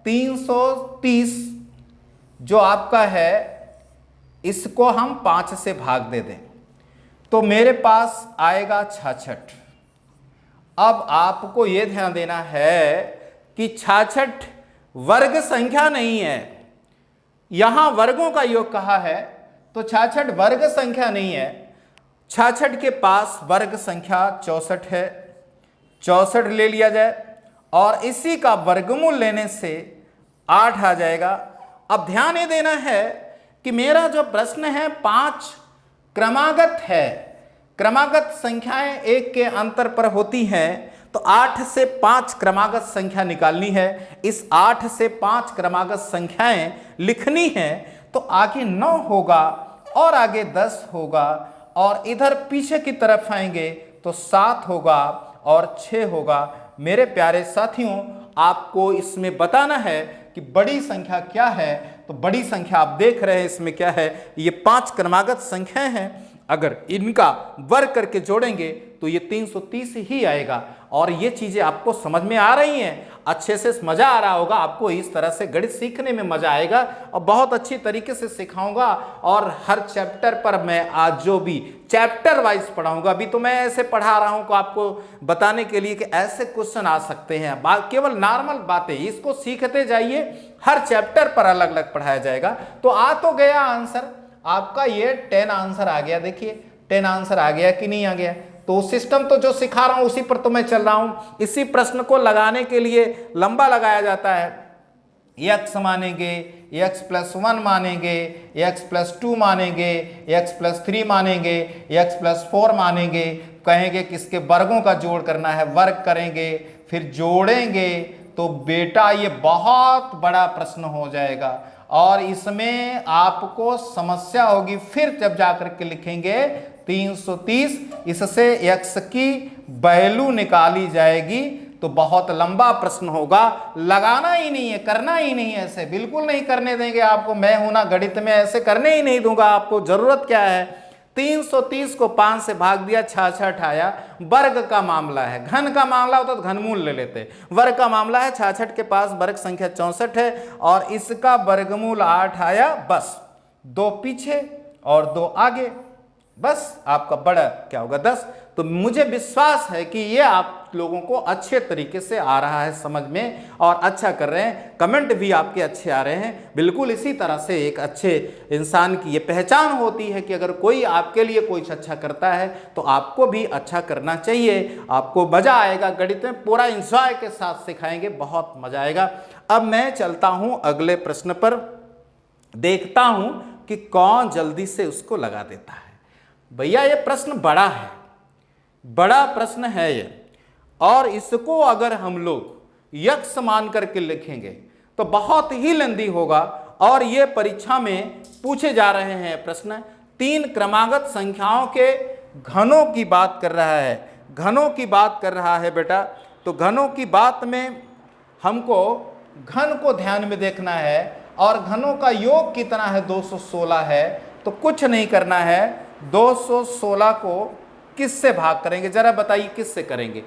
330 जो आपका है, इसको हम 5 से भाग दे दें तो मेरे पास आएगा 66। अब आपको यह ध्यान देना है कि 66 वर्ग संख्या नहीं है, यहां वर्गों का योग कहा है, तो 66 वर्ग संख्या नहीं है। 66 के पास वर्ग संख्या 64 है, 64 ले लिया जाए और इसी का वर्गमूल लेने से 8 आ जाएगा। अब ध्यान ये देना है कि मेरा जो प्रश्न है 5 क्रमागत है, क्रमागत संख्याएं 1 के अंतर पर होती हैं, तो 8 से 5 क्रमागत संख्या निकालनी है। इस 8 से 5 क्रमागत संख्याएं लिखनी है, तो आगे 9 होगा और आगे 10 होगा और इधर पीछे की तरफ आएंगे तो 7 होगा और 6 होगा। मेरे प्यारे साथियों, आपको इसमें बताना है कि बड़ी संख्या क्या है। तो बड़ी संख्या आप देख रहे हैं इसमें क्या है, ये 5 क्रमागत संख्याएं हैं, अगर इनका वर्ग करके जोड़ेंगे तो ये 330 ही आएगा। और ये चीजें आपको समझ में आ रही हैं, अच्छे से मजा आ रहा होगा आपको। इस तरह से गणित सीखने में मजा आएगा और बहुत अच्छी तरीके से सिखाऊंगा। और हर चैप्टर पर मैं आज जो भी चैप्टर वाइज पढ़ाऊंगा, अभी तो मैं ऐसे पढ़ा रहा हूं को आपको बताने के लिए कि ऐसे क्वेश्चन आ सकते हैं, केवल नॉर्मल बातें, इसको सीखते जाइए, हर चैप्टर पर अलग अलग पढ़ाया जाएगा। तो आ तो गया आंसर आपका, ये 10 आंसर आ गया। देखिए 10 आंसर आ गया कि नहीं आ गया? तो सिस्टम तो जो सिखा रहा हूं उसी पर तो मैं चल रहा हूं। इसी प्रश्न को लगाने के लिए लंबा लगाया जाता है, x मानेंगे, x+1 मानेंगे, x+2 मानेंगे, x+3 मानेंगे, x+4 मानेंगे, कहेंगे किसके वर्गों का जोड़ करना है, वर्ग करेंगे, फिर जोड़ेंगे, तो बेटा ये बहुत बड़ा प्रश्न हो जाएगा और इसमें आपको समस्या होगी। फिर जब जाकर के लिखेंगे 330, इससे x की वैल्यू निकाली जाएगी, तो बहुत लंबा प्रश्न होगा। लगाना ही नहीं है, करना ही नहीं है, ऐसे बिल्कुल नहीं करने देंगे आपको। मैं हूं ना गणित में, ऐसे करने ही नहीं दूंगा आपको। जरूरत क्या है, 330 को 5 से भाग दिया, 66 आया। वर्ग का मामला है, घन का मामला होता तो घनमूल ले लेते, वर्ग का मामला है। 66 के पास वर्ग संख्या 64 है और इसका वर्गमूल 8 आया। बस 2 पीछे और 2 आगे, बस आपका बड़ा क्या होगा 10। तो मुझे विश्वास है कि ये आप लोगों को अच्छे तरीके से आ रहा है समझ में और अच्छा कर रहे हैं। कमेंट भी आपके अच्छे आ रहे हैं। बिल्कुल इसी तरह से एक अच्छे इंसान की ये पहचान होती है कि अगर कोई आपके लिए कुछ अच्छा करता है तो आपको भी अच्छा करना चाहिए। आपको मजा आएगा गणित में, पूरा एंजॉय के साथ सिखाएंगे, बहुत मजा आएगा। अब मैं चलता हूं अगले प्रश्न पर, देखता हूं कि कौन जल्दी से उसको लगा देता है। भैया ये प्रश्न बड़ा है, बड़ा प्रश्न है ये, और इसको अगर हम लोग यक्ष मान करके लिखेंगे तो बहुत ही लंबी होगा। और ये परीक्षा में पूछे जा रहे हैं प्रश्न 3 क्रमागत संख्याओं के घनों की बात कर रहा है। घनों की बात कर रहा है बेटा, तो घनों की बात में हमको घन को ध्यान में देखना है और घनों का योग कितना है, 216 है। तो कुछ नहीं करना है, 216 को किससे भाग करेंगे, जरा बताइए किससे करेंगे,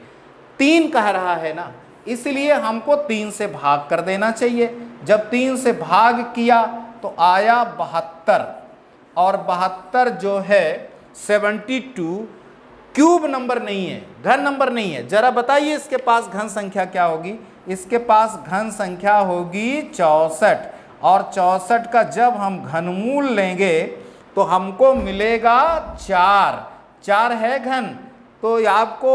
3 कह रहा है ना, इसलिए हमको 3 से भाग कर देना चाहिए। जब 3 से भाग किया तो आया 72, और 72 जो है 72 क्यूब नंबर नहीं है, घन नंबर नहीं है। जरा बताइए इसके पास घन संख्या क्या होगी, इसके पास घन संख्या होगी 64, और 64 का जब हम घनमूल लेंगे तो हमको मिलेगा 4। 4 है घन, तो आपको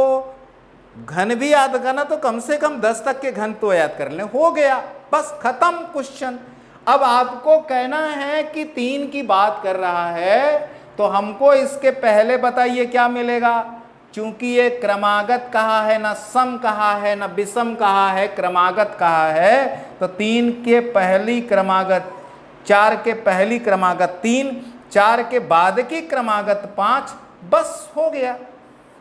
घन भी याद करना, तो कम से कम 10 तक के घन तो याद कर लें, हो गया, बस खत्म क्वेश्चन। अब आपको कहना है कि 3 की बात कर रहा है, तो हमको इसके पहले बताइए क्या मिलेगा। चूंकि ये क्रमागत कहा है, ना सम कहा है, ना विषम कहा है, क्रमागत कहा है, तो 3 के पहली क्रमागत, 4 के पहली क्रमागत 3, 4 के बाद की क्रमागत 5, बस हो गया,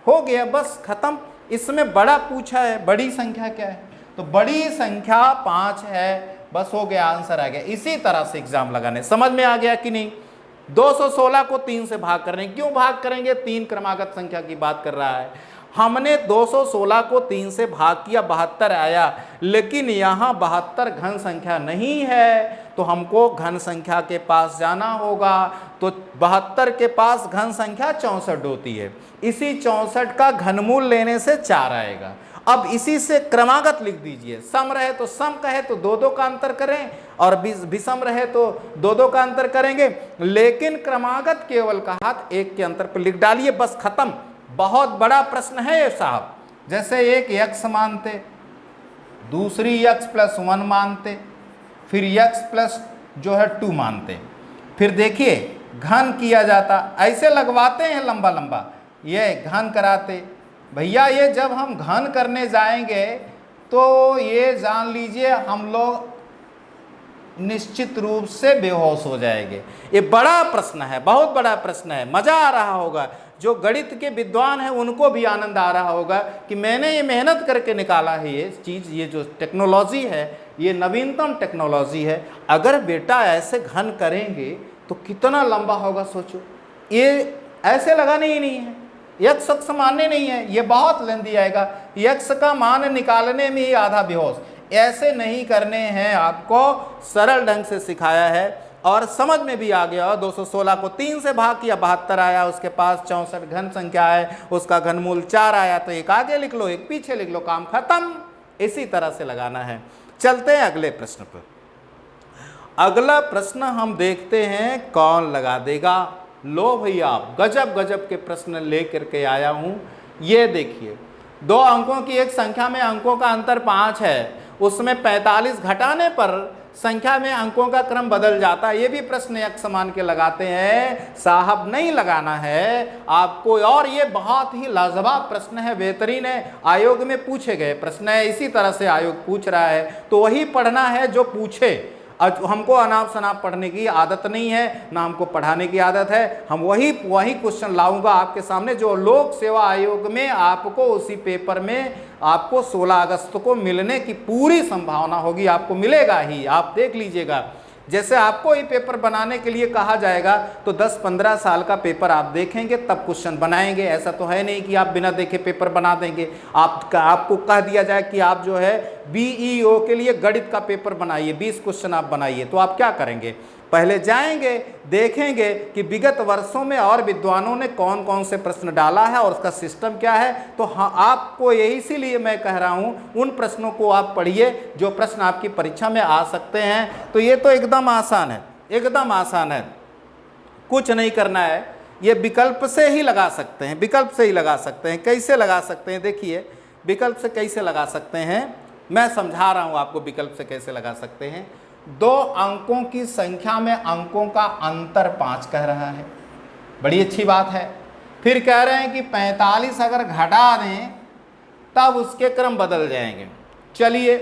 हो गया, बस खत्म। इसमें बड़ा पूछा है, बड़ी संख्या क्या है, तो बड़ी संख्या 5 है, बस हो गया, आंसर आ गया। इसी तरह से एग्जाम लगाने, समझ में आ गया कि नहीं। 216 को 3 से भाग करने, क्यों भाग करेंगे, 3 क्रमागत संख्या की बात कर रहा है। हमने 216 को 3 से भाग किया, 72 आया, लेकिन यहाँ 72 घन संख्या नहीं है, तो हमको घन संख्या के पास जाना होगा। तो 72 के पास घन संख्या 64 होती है, इसी 64 का घनमूल लेने से 4 आएगा। अब इसी से क्रमागत लिख दीजिए, सम रहे तो सम कहे तो 2-2 का अंतर करें, और विषम रहे तो 2-2 का अंतर करेंगे, लेकिन क्रमागत केवल कहा 1 के अंतर पर लिख डालिए, बस खत्म। बहुत बड़ा प्रश्न है ये साहब, जैसे एक x मानते, दूसरी x+1 मानते, फिर x+ जो है 2 मानते, फिर देखिए घन किया जाता, ऐसे लगवाते हैं लंबा लंबा, ये घन कराते। भैया ये जब हम घन करने जाएंगे तो ये जान लीजिए हम लोग निश्चित रूप से बेहोश हो जाएंगे। ये बड़ा प्रश्न है, बहुत बड़ा प्रश्न है, मजा आ रहा होगा। जो गणित के विद्वान हैं उनको भी आनंद आ रहा होगा कि मैंने ये मेहनत करके निकाला है ये चीज़, ये जो टेक्नोलॉजी है, ये नवीनतम टेक्नोलॉजी है। अगर बेटा ऐसे घन करेंगे तो कितना लंबा होगा सोचो। ये ऐसे लगाने ही नहीं है, x अक्ष मानने नहीं है, ये बहुत लेंदी आएगा, x का मान निकालने में ही आधा बेहोश। ऐसे नहीं करने हैं, आपको सरल ढंग से सिखाया है और समझ में भी आ गया। 216 को 3 से भाग किया, 72 आया, उसके पास 64 घन संख्या है, उसका घनमूल 4 आया, तो एक आगे लिख लो, एक पीछे लिख लो, काम खत्म। इसी तरह से लगाना है। चलते हैं अगले प्रश्न पर। अगला प्रश्न हम देखते हैं कौन लगा देगा। लो भैया, गजब गजब के प्रश्न लेकर के आया हूं। ये देखिए, 2 अंकों की एक संख्या में अंकों का अंतर 5 है, उसमें 45 घटाने पर संख्या में अंकों का क्रम बदल जाता है। ये भी प्रश्न एक समान के लगाते हैं साहब, नहीं लगाना है आपको। और ये बहुत ही लाजवाब प्रश्न है, बेहतरीन है, आयोग में पूछे गए प्रश्न है, इसी तरह से आयोग पूछ रहा है, तो वही पढ़ना है जो पूछे। हमको अनाप शनाप पढ़ने की आदत नहीं है, ना हमको पढ़ाने की आदत है। हम वही क्वेश्चन लाऊंगा आपके सामने जो लोक सेवा आयोग में आपको उसी पेपर में आपको 16 अगस्त को मिलने की पूरी संभावना होगी, आपको मिलेगा ही, आप देख लीजिएगा। जैसे आपको ये पेपर बनाने के लिए कहा जाएगा तो 10-15 साल का पेपर आप देखेंगे तब क्वेश्चन बनाएंगे। ऐसा तो है नहीं कि आप बिना देखे पेपर बना देंगे। आपको कह दिया जाए कि आप जो है BEO के लिए गणित का पेपर बनाइए, 20 क्वेश्चन आप बनाइए, तो आप क्या करेंगे? पहले जाएंगे, देखेंगे कि विगत वर्षों में और विद्वानों ने कौन कौन से प्रश्न डाला है और उसका सिस्टम क्या है। तो हाँ, आपको यही इसीलिए मैं कह रहा हूँ उन प्रश्नों को आप पढ़िए जो प्रश्न आपकी परीक्षा में आ सकते हैं। तो ये तो एकदम आसान है, एकदम आसान है, कुछ नहीं करना है। ये विकल्प से ही लगा सकते हैं, विकल्प से ही लगा सकते हैं। कैसे लगा सकते हैं? देखिए विकल्प से कैसे लगा सकते हैं, मैं समझा रहा हूँ आपको विकल्प से कैसे लगा सकते हैं। 2 अंकों की संख्या में अंकों का अंतर 5 कह रहा है, बड़ी अच्छी बात है। फिर कह रहे हैं कि 45 अगर घटा दें तब उसके क्रम बदल जाएंगे। चलिए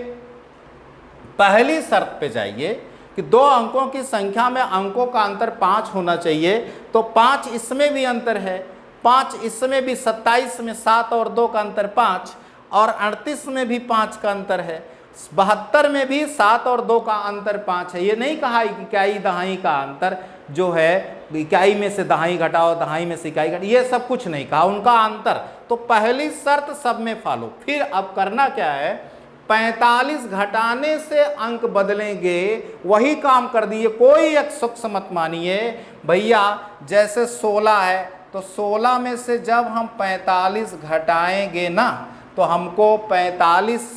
पहली शर्त पे जाइए कि 2 अंकों की संख्या में अंकों का अंतर 5 होना चाहिए, तो 5 इसमें भी अंतर है, 5 इसमें भी 27 में 7 और 2 का अंतर 5, और 38 में भी 5 का अंतर है, 72 में भी 7 और 2 का अंतर 5 है। ये नहीं कहा इकाई दहाई का अंतर जो है इकाई में से दहाई घटाओ, दहाई में से इकाई घटाओ, ये सब कुछ नहीं कहा, उनका अंतर। तो पहली शर्त सब में फॉलो। फिर अब करना क्या है, 45 घटाने से अंक बदलेंगे, वही काम कर दिए, कोई एक सूक्ष्म मत मानिए भैया। जैसे 16 है तो 16 में से जब हम 45 घटाएंगे ना तो हमको 45,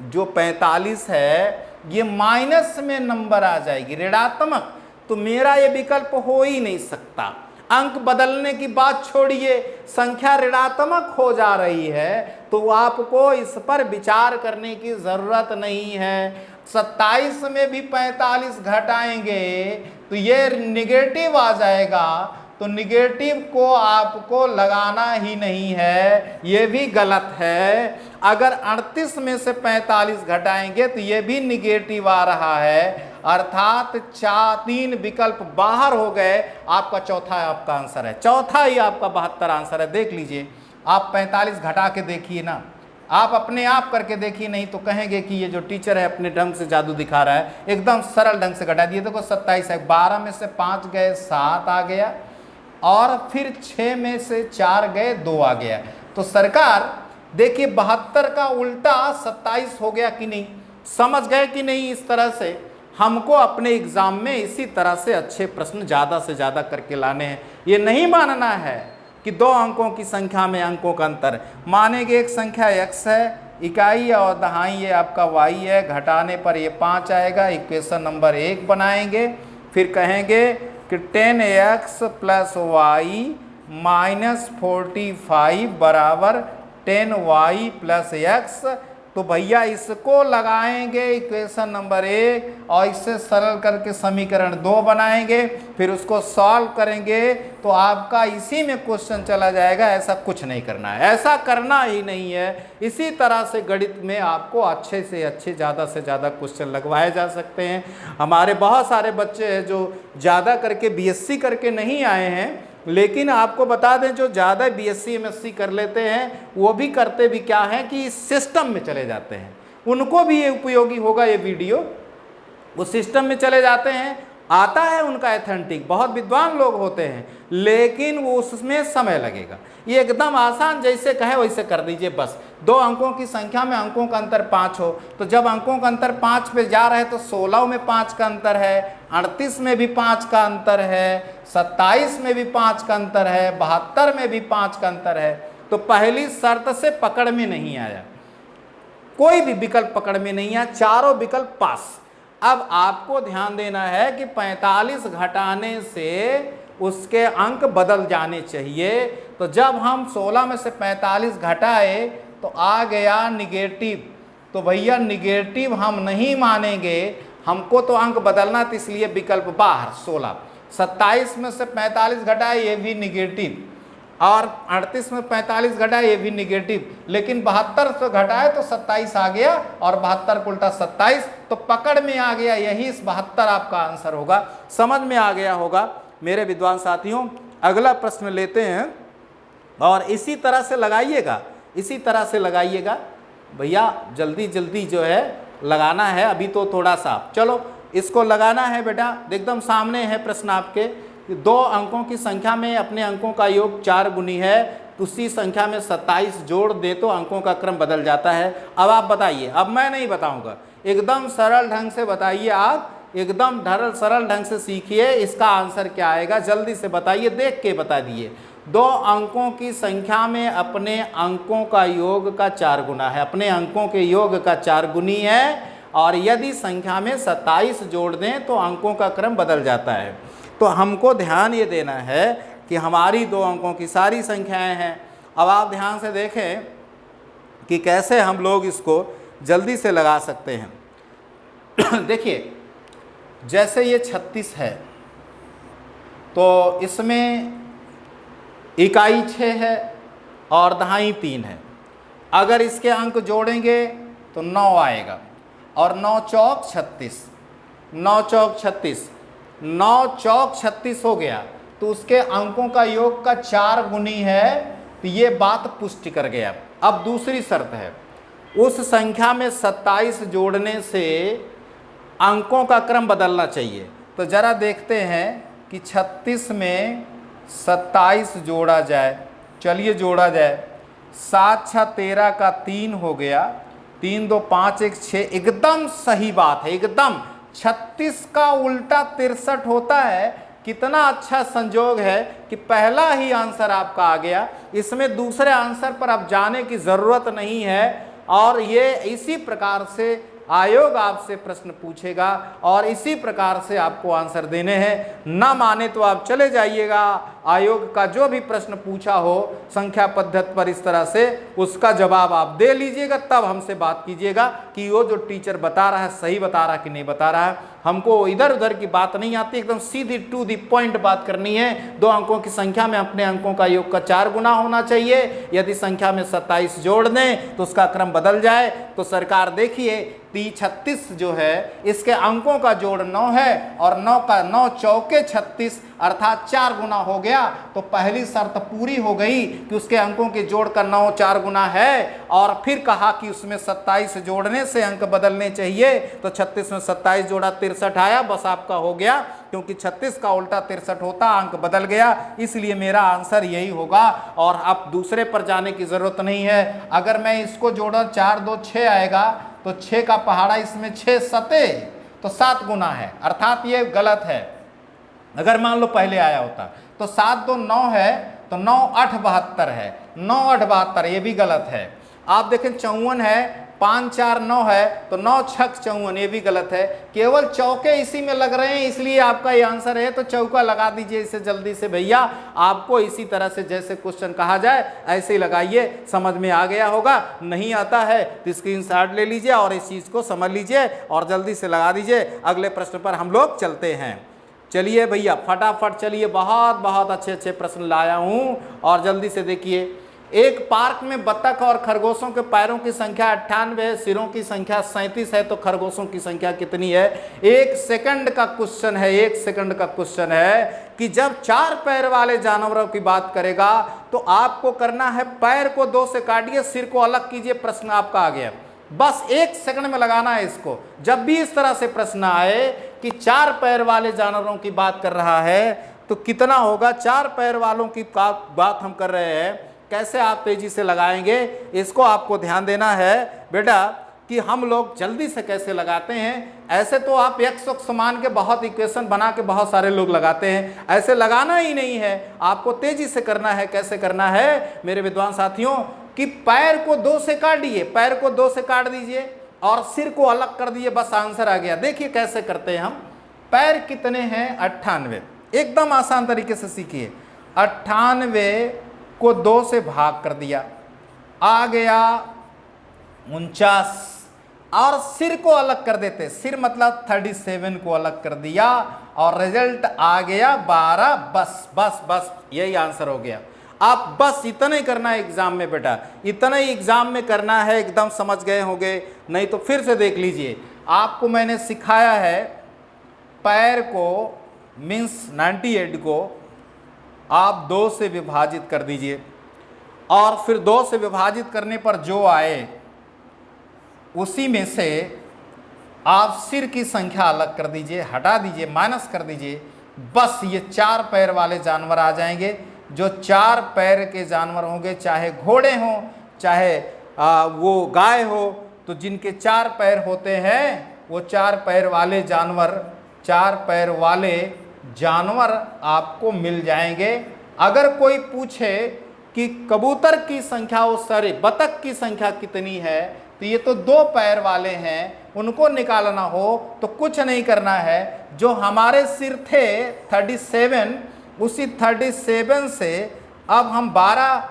जो 45 है ये माइनस में नंबर आ जाएगी, ऋणात्मक। तो मेरा ये विकल्प हो ही नहीं सकता। अंक बदलने की बात छोड़िए, संख्या ऋणात्मक हो जा रही है तो आपको इस पर विचार करने की जरूरत नहीं है। 27 में भी 45 घटाएंगे तो ये निगेटिव आ जाएगा, तो निगेटिव को आपको लगाना ही नहीं है, ये भी गलत है। अगर 38 में से 45 घटाएंगे तो ये भी निगेटिव आ रहा है, अर्थात 3 विकल्प बाहर हो गए। आपका चौथा आपका आंसर है, चौथा ही आपका 72 आंसर है। देख लीजिए, आप 45 घटा के देखिए ना, आप अपने आप करके देखिए, नहीं तो कहेंगे कि ये जो टीचर है अपने ढंग से जादू दिखा रहा है। एकदम सरल ढंग से घटा दिए। देखो 27 है, 12 में से 5 गए 7 आ गया, और फिर 6 में से 4 गए 2 आ गया। तो सरकार देखिए 72 का उल्टा 27 हो गया कि नहीं, समझ गए कि नहीं। इस तरह से हमको अपने एग्जाम में इसी तरह से अच्छे प्रश्न ज़्यादा से ज़्यादा करके लाने हैं। ये नहीं मानना है कि 2 अंकों की संख्या में अंकों का अंतर, मानेंगे एक संख्या x है, इकाई और दहाई ये आपका y है, घटाने पर ये 5 आएगा, इक्वेशन नंबर 1 बनाएंगे। फिर कहेंगे कि 10x प्लस y माइनस 45 बराबर 10y प्लस x। तो भैया इसको लगाएंगे इक्वेशन नंबर 1 और इससे सरल करके समीकरण 2 बनाएंगे, फिर उसको सॉल्व करेंगे तो आपका इसी में क्वेश्चन चला जाएगा। ऐसा कुछ नहीं करना है, ऐसा करना ही नहीं है। इसी तरह से गणित में आपको अच्छे से अच्छे ज़्यादा से ज़्यादा क्वेश्चन लगवाए जा सकते हैं। हमारे बहुत सारे बच्चे हैं जो ज़्यादा करके बीएससी करके नहीं आए हैं, लेकिन आपको बता दें जो ज़्यादा बीएससी एमएससी कर लेते हैं वो भी करते भी क्या हैं कि इस सिस्टम में चले जाते हैं, उनको भी ये उपयोगी होगा ये वीडियो। वो सिस्टम में चले जाते हैं, आता है उनका एथेंटिक, बहुत विद्वान लोग होते हैं, लेकिन वो उसमें समय लगेगा। ये एकदम आसान, जैसे कहे वैसे कर दीजिए बस। 2 अंकों की संख्या में अंकों का अंतर 5 हो तो जब अंकों का अंतर 5 पे जा रहा है तो 16 में 5 का अंतर है, 38 में भी 5 का अंतर है, 27 में भी 5 का अंतर है, 72 में भी 5 का अंतर है। तो पहली शर्त से पकड़ में नहीं आया, कोई भी विकल्प पकड़ में नहीं आया, चारों विकल्प पास। अब आपको ध्यान देना है कि 45 घटाने से उसके अंक बदल जाने चाहिए। तो जब हम 16 में से 45 घटाए तो आ गया निगेटिव, तो भैया निगेटिव हम नहीं मानेंगे, हमको तो अंक बदलना था, इसलिए विकल्प बाहर 16। 27 में से 45 घटाए ये भी निगेटिव, और 38 में 45 घटाए ये भी निगेटिव, लेकिन 72 से घटाए तो 27 आ गया, और 72 को उल्टा 27, तो पकड़ में आ गया। यही इस 72 आपका आंसर होगा। समझ में आ गया होगा मेरे विद्वान साथियों। अगला प्रश्न लेते हैं और इसी तरह से लगाइएगा, इसी तरह से लगाइएगा भैया, जल्दी जल्दी जो है लगाना है। अभी तो थोड़ा सा चलो इसको लगाना है बेटा। एकदम सामने है प्रश्न आपके, 2 अंकों की संख्या में अपने अंकों का योग 4 गुनी है, उसी संख्या में 27 जोड़ दे तो अंकों का क्रम बदल जाता है। अब आप बताइए, अब मैं नहीं बताऊंगा, एकदम सरल ढंग से बताइए, आप एकदम सरल ढंग से सीखिए। इसका आंसर क्या आएगा जल्दी से बताइए, देख के बता दिए। 2 अंकों की संख्या में अपने अंकों का योग का 4 गुना है, अपने अंकों के योग का 4 गुनी है, और यदि संख्या में 27 जोड़ दें तो अंकों का क्रम बदल जाता है। तो हमको ध्यान ये देना है कि हमारी 2 अंकों की सारी संख्याएं हैं। अब आप ध्यान से देखें कि कैसे हम लोग इसको जल्दी से लगा सकते हैं। देखिए, जैसे ये 36 है तो इसमें इकाई 6 है और दहाई 3 है। अगर इसके अंक जोड़ेंगे तो 9 आएगा, और 9 चौक 36, 9 चौक 36, 9 चौक 36 हो गया। तो उसके अंकों का योग का 4 गुनी है, तो ये बात पुष्टि कर गया। अब दूसरी शर्त है, उस संख्या में 27 जोड़ने से अंकों का क्रम बदलना चाहिए। तो जरा देखते हैं कि 36 में 27 जोड़ा जाए। चलिए जोड़ा जाए। 7 6 13 का 3 हो गया, 3 2 5 1 6, एकदम सही बात है, एकदम। 36 का उल्टा 63 होता है। कितना अच्छा संजोग है कि पहला ही आंसर आपका आ गया। इसमें दूसरे आंसर पर अब जाने की जरूरत नहीं है। और ये इसी प्रकार से आयोग आपसे प्रश्न पूछेगा और इसी प्रकार से आपको आंसर देने हैं। ना माने तो आप चले जाइएगा, आयोग का जो भी प्रश्न पूछा हो संख्या पद्धति पर इस तरह से, उसका जवाब आप दे लीजिएगा। तब हमसे बात कीजिएगा कि वो जो टीचर बता रहा है सही बता रहा है कि नहीं बता रहा है। हमको इधर उधर की बात नहीं आती, एकदम सीधी टू दी पॉइंट बात करनी है। 2 अंकों की संख्या में अपने अंकों का योग का 4 गुना होना चाहिए। यदि संख्या में 27 जोड़ दें तो उसका क्रम बदल जाए। तो सरकार देखिए 36 जो है इसके अंकों का जोड़ 9 है और 9 का 9 चौके 36 अर्थात 4 गुना हो गया। तो पहली शर्त पूरी हो गई कि उसके अंकों के जोड़ का 9 4 गुना है। और फिर कहा कि उसमें 27 जोड़ने से अंक बदलने चाहिए। तो 36 में 27 जोड़ा 63 आया, बस आपका हो गया। क्योंकि 36 का उल्टा 63 होता, अंक बदल गया, इसलिए मेरा आंसर यही होगा। और अब दूसरे पर जाने की जरूरत नहीं है। अगर मैं इसको जोड़ा 4 2 6 आएगा, तो 6 का पहाड़ा इसमें 6 सते तो 7 गुना है, अर्थात ये गलत है। अगर मान लो पहले आया होता तो 7 2 9 है, तो 9 8 72 है, 9 8 72, ये भी गलत है। आप देखें 54 है, 5 4 9 है, तो 9 6 54, ये भी गलत है। केवल चौके इसी में लग रहे हैं, इसलिए आपका ये आंसर है। तो चौका लगा दीजिए इसे जल्दी से भैया। आपको इसी तरह से जैसे क्वेश्चन कहा जाए ऐसे ही लगाइए, समझ में आ गया होगा। नहीं आता है तो स्क्रीनशॉट ले लीजिए और इस चीज़ को समझ लीजिए और जल्दी से लगा दीजिए। अगले प्रश्न पर हम लोग चलते हैं। चलिए भैया फटाफट चलिए, बहुत बहुत अच्छे अच्छे प्रश्न लाया हूँ और जल्दी से देखिए। एक पार्क में बतख और खरगोशों के पैरों की संख्या 98 है, सिरों की संख्या 37 है, तो खरगोशों की संख्या कितनी है? 1 सेकंड का क्वेश्चन है, 1 सेकंड का क्वेश्चन है कि जब 4 पैर वाले जानवरों की बात करेगा तो आपको करना है पैर को 2 से काटिए, सिर को अलग कीजिए। प्रश्न आपका आ गया, बस 1 सेकंड में लगाना है इसको। जब भी इस तरह से प्रश्न आए कि 4 पैर वाले जानवरों की बात कर रहा है तो कितना होगा? 4 पैर वालों की बात हम कर रहे हैं, कैसे आप तेजी से लगाएंगे इसको आपको ध्यान देना है बेटा कि हम लोग जल्दी से कैसे लगाते हैं। ऐसे तो आप x समान के बहुत इक्वेशन बना के बहुत सारे लोग लगाते हैं, ऐसे लगाना ही नहीं है, आपको तेजी से करना है। कैसे करना है मेरे विद्वान साथियों कि पैर को 2 से काटिए, पैर को 2 से काट दीजिए और सिर को अलग कर दीजिए, बस आंसर आ गया। देखिए कैसे करते हैं हम। पैर कितने हैं? 98, एकदम आसान तरीके से सीखिए। 98 को 2 से भाग कर दिया, आ गया 49, और सिर को अलग कर देते, सिर मतलब 37 को अलग कर दिया और रिजल्ट आ गया 12। बस बस बस यही आंसर हो गया। आप बस इतना ही करना है एग्जाम में बेटा, इतना ही एग्जाम में करना है। एकदम समझ गए होंगे, नहीं तो फिर से देख लीजिए। आपको मैंने सिखाया है पैर को मीन्स 98 को आप 2 से विभाजित कर दीजिए और फिर 2 से विभाजित करने पर जो आए उसी में से आप सिर की संख्या अलग कर दीजिए, हटा दीजिए, माइनस कर दीजिए। बस ये 4 पैर वाले जानवर आ जाएंगे। जो 4 पैर के जानवर होंगे, चाहे घोड़े हों चाहे वो गाय हो, तो जिनके 4 पैर होते हैं वो 4 पैर वाले जानवर, 4 पैर वाले जानवर आपको मिल जाएंगे। अगर कोई पूछे कि कबूतर की संख्या, बतख की संख्या कितनी है, तो ये तो 2 पैर वाले हैं, उनको निकालना हो तो कुछ नहीं करना है। जो हमारे सिर थे 37, उसी 37 से अब हम 12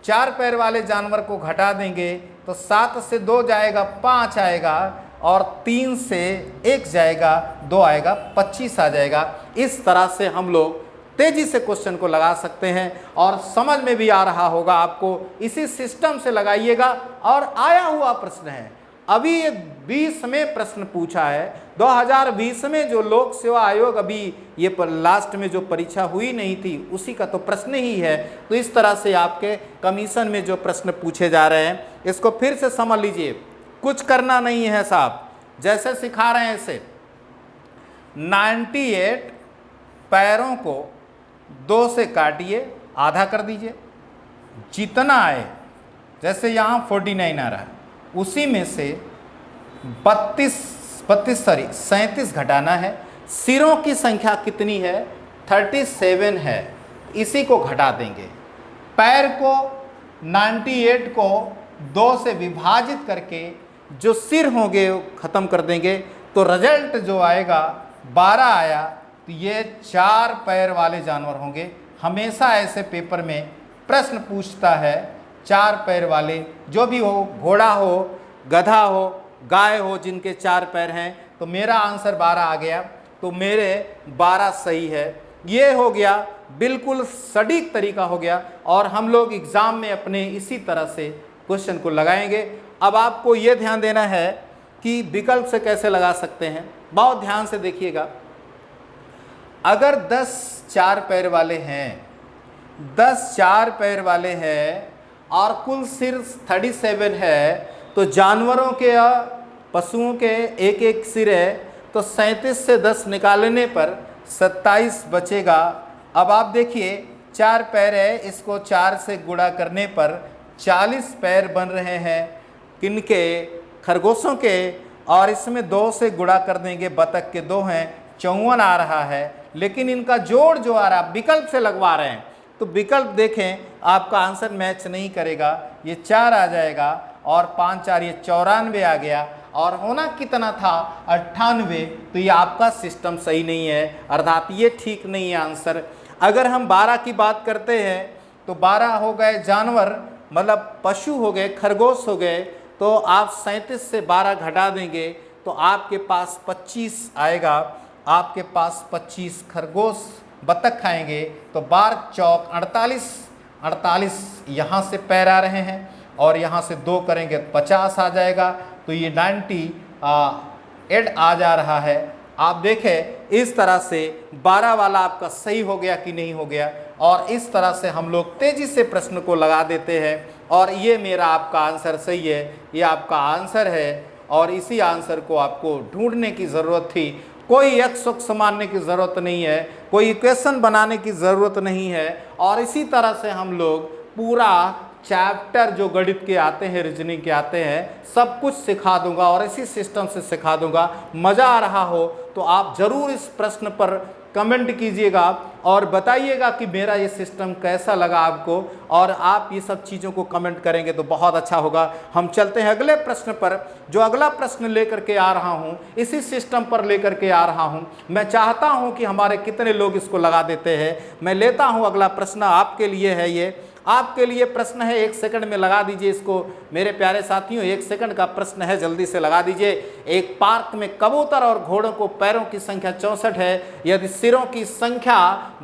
4 पैर वाले जानवर को घटा देंगे तो 7 से 2 जाएगा 5 आएगा और 3 से 1 जाएगा 2 आएगा 25 आ जाएगा। इस तरह से हम लोग तेजी से क्वेश्चन को लगा सकते हैं और समझ में भी आ रहा होगा आपको। इसी सिस्टम से लगाइएगा और आया हुआ प्रश्न है, अभी ये 20 में प्रश्न पूछा है, 2020 में जो लोक सेवा आयोग अभी ये लास्ट में जो परीक्षा हुई नहीं थी उसी का तो प्रश्न ही है। तो इस तरह से आपके कमीशन में जो प्रश्न पूछे जा रहे हैं इसको फिर से समझ लीजिए। कुछ करना नहीं है साहब, जैसे सिखा रहे हैं ऐसे 98 पैरों को 2 से काटिए, आधा कर दीजिए, जितना आए, जैसे यहाँ 49 आ रहा है उसी में से 37 घटाना है। सिरों की संख्या कितनी है? 37 है, इसी को घटा देंगे। पैर को 98 को 2 से विभाजित करके जो सिर होंगे ख़त्म कर देंगे, तो रिजल्ट जो आएगा 12 आया, तो ये 4 पैर वाले जानवर होंगे। हमेशा ऐसे पेपर में प्रश्न पूछता है 4 पैर वाले, जो भी हो, घोड़ा हो, गधा हो, गाय हो, जिनके 4 पैर हैं। तो मेरा आंसर 12 आ गया, तो मेरे 12 सही है। ये हो गया, बिल्कुल सटीक तरीका हो गया। और हम लोग एग्ज़ाम में अपने इसी तरह से क्वेश्चन को लगाएंगे। अब आपको ये ध्यान देना है कि विकल्प से कैसे लगा सकते हैं, बहुत ध्यान से देखिएगा। अगर 10 4 पैर वाले हैं, 10 4 पैर वाले हैं और कुल सिर्फ 37 है, तो जानवरों के या पशुओं के एक एक सिर है, तो 37 से 10 निकालने पर 27 बचेगा। अब आप देखिए 4 पैर है, इसको 4 से गुणा करने पर 40 पैर बन रहे हैं, किनके? खरगोशों के। और इसमें 2 से गुणा कर देंगे, बतख के 2 हैं, 54 आ रहा है। लेकिन इनका जोड़ जो आ रहा, विकल्प से लगवा रहे हैं, तो विकल्प देखें आपका आंसर मैच नहीं करेगा। ये 4 आ जाएगा और 5 4 ये 94 आ गया, और होना कितना था? 98। तो ये आपका सिस्टम सही नहीं है, अर्थात ये ठीक नहीं है आंसर। अगर हम 12 की बात करते हैं तो 12 हो गए जानवर, मतलब पशु हो गए, खरगोश हो गए। तो आप 37 से 12 घटा देंगे तो आपके पास 25 आएगा। आपके पास 25 खरगोश बतख खाएंगे, तो 12 चौक 48 यहाँ से पैर आ रहे हैं, और यहाँ से 2 करेंगे 50 आ जाएगा। तो ये 98 आ जा रहा है। आप देखें इस तरह से 12 वाला आपका सही हो गया कि नहीं हो गया। और इस तरह से हम लोग तेज़ी से प्रश्न को लगा देते हैं, और ये मेरा आपका आंसर सही है, ये आपका आंसर है। और इसी आंसर को आपको ढूंढने की ज़रूरत थी, कोई एक्स मानने की ज़रूरत नहीं है, कोई इक्वेशन बनाने की ज़रूरत नहीं है। और इसी तरह से हम लोग पूरा चैप्टर जो गणित के आते हैं, रीजनिंग के आते हैं, सब कुछ सिखा दूंगा और इसी सिस्टम से सिखा दूंगा। मज़ा आ रहा हो तो आप ज़रूर इस प्रश्न पर कमेंट कीजिएगा और बताइएगा कि मेरा ये सिस्टम कैसा लगा आपको। और आप ये सब चीज़ों को कमेंट करेंगे तो बहुत अच्छा होगा। हम चलते हैं अगले प्रश्न पर। जो अगला प्रश्न लेकर के आ रहा हूँ, इसी सिस्टम पर लेकर के आ रहा हूँ। मैं चाहता हूँ कि हमारे कितने लोग इसको लगा देते हैं। मैं लेता हूँ अगला प्रश्न, आपके लिए है ये, आपके लिए प्रश्न है। 1 सेकंड में लगा दीजिए इसको मेरे प्यारे साथियों। 1 सेकंड का प्रश्न है, जल्दी से लगा दीजिए। एक पार्क में कबूतर और घोड़ों को पैरों की संख्या 64 है। यदि सिरों की संख्या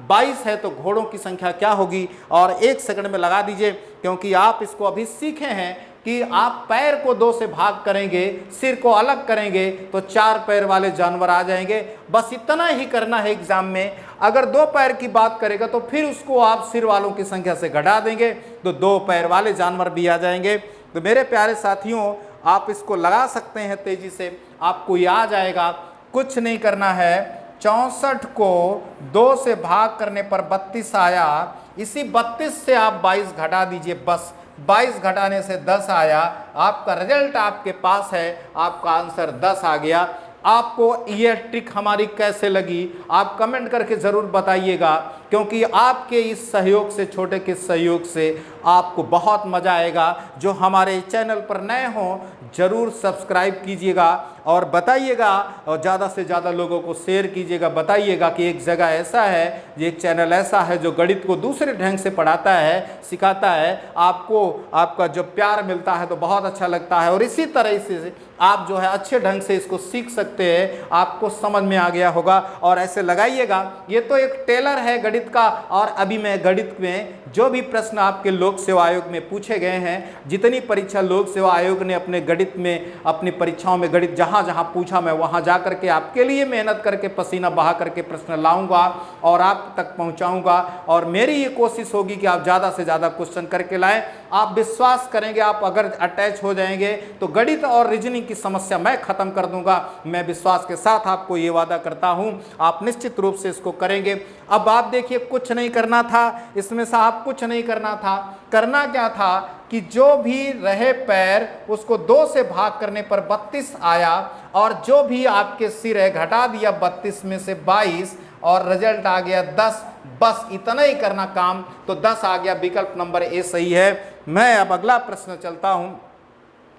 22 है तो घोड़ों की संख्या क्या होगी? और 1 सेकंड में लगा दीजिए, क्योंकि आप इसको अभी सीखे हैं कि आप पैर को 2 से भाग करेंगे, सिर को अलग करेंगे तो 4 पैर वाले जानवर आ जाएंगे। बस इतना ही करना है एग्जाम में। अगर 2 पैर की बात करेगा तो फिर उसको आप सिर वालों की संख्या से घटा देंगे तो 2 पैर वाले जानवर भी आ जाएंगे। तो मेरे प्यारे साथियों, आप इसको लगा सकते हैं तेजी से, आपको ये आ जाएगा। कुछ नहीं करना है, 64 को 2 से भाग करने पर 32 आया। इसी 32 से आप 22 घटा दीजिए, बस 22 घटाने से 10 आया। आपका रिजल्ट आपके पास है, आपका आंसर 10 आ गया। आपको ये ट्रिक हमारी कैसे लगी आप कमेंट करके ज़रूर बताइएगा, क्योंकि आपके इस सहयोग से, छोटे के सहयोग से आपको बहुत मज़ा आएगा। जो हमारे चैनल पर नए हों ज़रूर सब्सक्राइब कीजिएगा और बताइएगा, और ज़्यादा से ज़्यादा लोगों को शेयर कीजिएगा। बताइएगा कि एक जगह ऐसा है, एक चैनल ऐसा है जो गणित को दूसरे ढंग से पढ़ाता है, सिखाता है। आपको आपका जो प्यार मिलता है तो बहुत अच्छा लगता है, और इसी तरह से आप जो है अच्छे ढंग से इसको सीख सकते हैं। आपको समझ में आ गया होगा और ऐसे लगाइएगा। ये तो एक टेलर है गणित गणित का, और अभी मैं गणित में जो भी प्रश्न आपके लोक सेवा आयोग में पूछे गए हैं, जितनी परीक्षा लोक सेवा आयोग ने अपने गणित में, अपनी परीक्षाओं में गणित जहाँ जहाँ पूछा, मैं वहाँ जा करके आपके लिए मेहनत करके पसीना बहा करके प्रश्न लाऊंगा और आप तक पहुँचाऊँगा। और मेरी ये कोशिश होगी कि आप ज़्यादा से ज़्यादा क्वेश्चन करके लाएँ। आप विश्वास करेंगे, आप अगर अटैच हो जाएंगे तो गणित और रीजनिंग की समस्या मैं खत्म कर दूंगा। मैं विश्वास के साथ आपको ये वादा करता हूं, आप निश्चित रूप से इसको करेंगे। अब आप देखिए, कुछ नहीं करना था इसमें से, आप कुछ नहीं करना था। करना क्या था कि जो भी रहे पैर उसको 2 से भाग करने पर 32 आया, और जो भी आपके सिर है घटा दिया 32 में से 22 और रिजल्ट आ गया 10। बस इतना ही करना काम, तो 10 आ गया। विकल्प नंबर ए सही है। मैं अब अगला प्रश्न चलता हूं,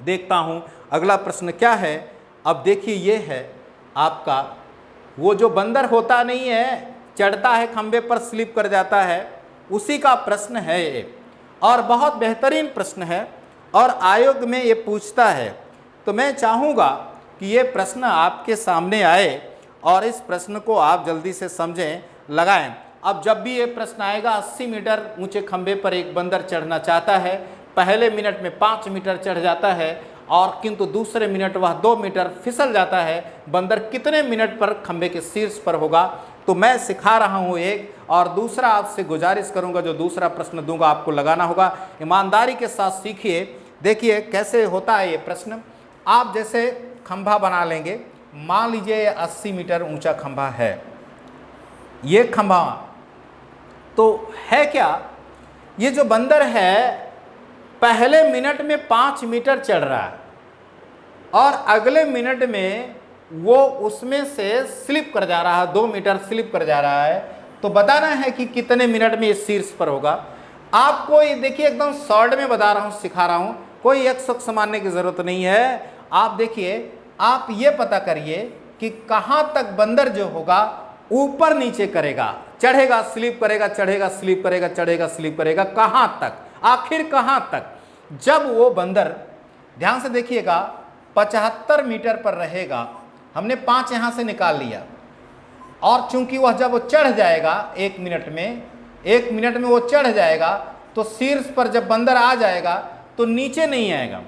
देखता हूं अगला प्रश्न क्या है। अब देखिए, ये है आपका वो जो बंदर होता नहीं है, चढ़ता है खंबे पर स्लिप कर जाता है, उसी का प्रश्न है ये, और बहुत बेहतरीन प्रश्न है और आयोग में ये पूछता है। तो मैं चाहूँगा कि ये प्रश्न आपके सामने आए और इस प्रश्न को आप जल्दी से समझें, लगाएं। अब जब भी ये प्रश्न आएगा, 80 मीटर ऊंचे खंबे पर एक बंदर चढ़ना चाहता है, पहले मिनट में 5 मीटर चढ़ जाता है, और किंतु दूसरे मिनट वह 2 मीटर फिसल जाता है। बंदर कितने मिनट पर खंबे के शीर्ष पर होगा? तो मैं सिखा रहा हूँ एक, और दूसरा आपसे गुजारिश करूँगा, जो दूसरा प्रश्न दूंगा आपको लगाना होगा। ईमानदारी के साथ सीखिए। देखिए कैसे होता है ये प्रश्न। आप जैसे खंभा बना लेंगे, मान लीजिए 80 मीटर ऊंचा खंभा है, ये खंभा तो है क्या, ये जो बंदर है पहले मिनट में 5 मीटर चढ़ रहा है और अगले मिनट में वो उसमें से स्लिप कर जा रहा है, 2 मीटर स्लिप कर जा रहा है। तो बताना है कि कितने मिनट में ये शीर्ष पर होगा। आपको ये देखिए, एकदम शॉर्ट में बता रहा हूँ, सिखा रहा हूँ, कोई एक शख्स मानने की ज़रूरत नहीं है। आप देखिए, आप ये पता करिए कि कहाँ तक बंदर जो होगा ऊपर नीचे करेगा, चढ़ेगा स्लिप करेगा, चढ़ेगा स्लिप करेगा, चढ़ेगा स्लिप करेगा, कहाँ तक, आखिर कहाँ तक। जब वो बंदर, ध्यान से देखिएगा, 75 मीटर पर रहेगा, हमने 5 यहाँ से निकाल लिया, और चूंकि वह जब वो चढ़ जाएगा 1 मिनट में वो चढ़ जाएगा, तो शीर्ष पर जब बंदर आ जाएगा तो नीचे नहीं आएगा।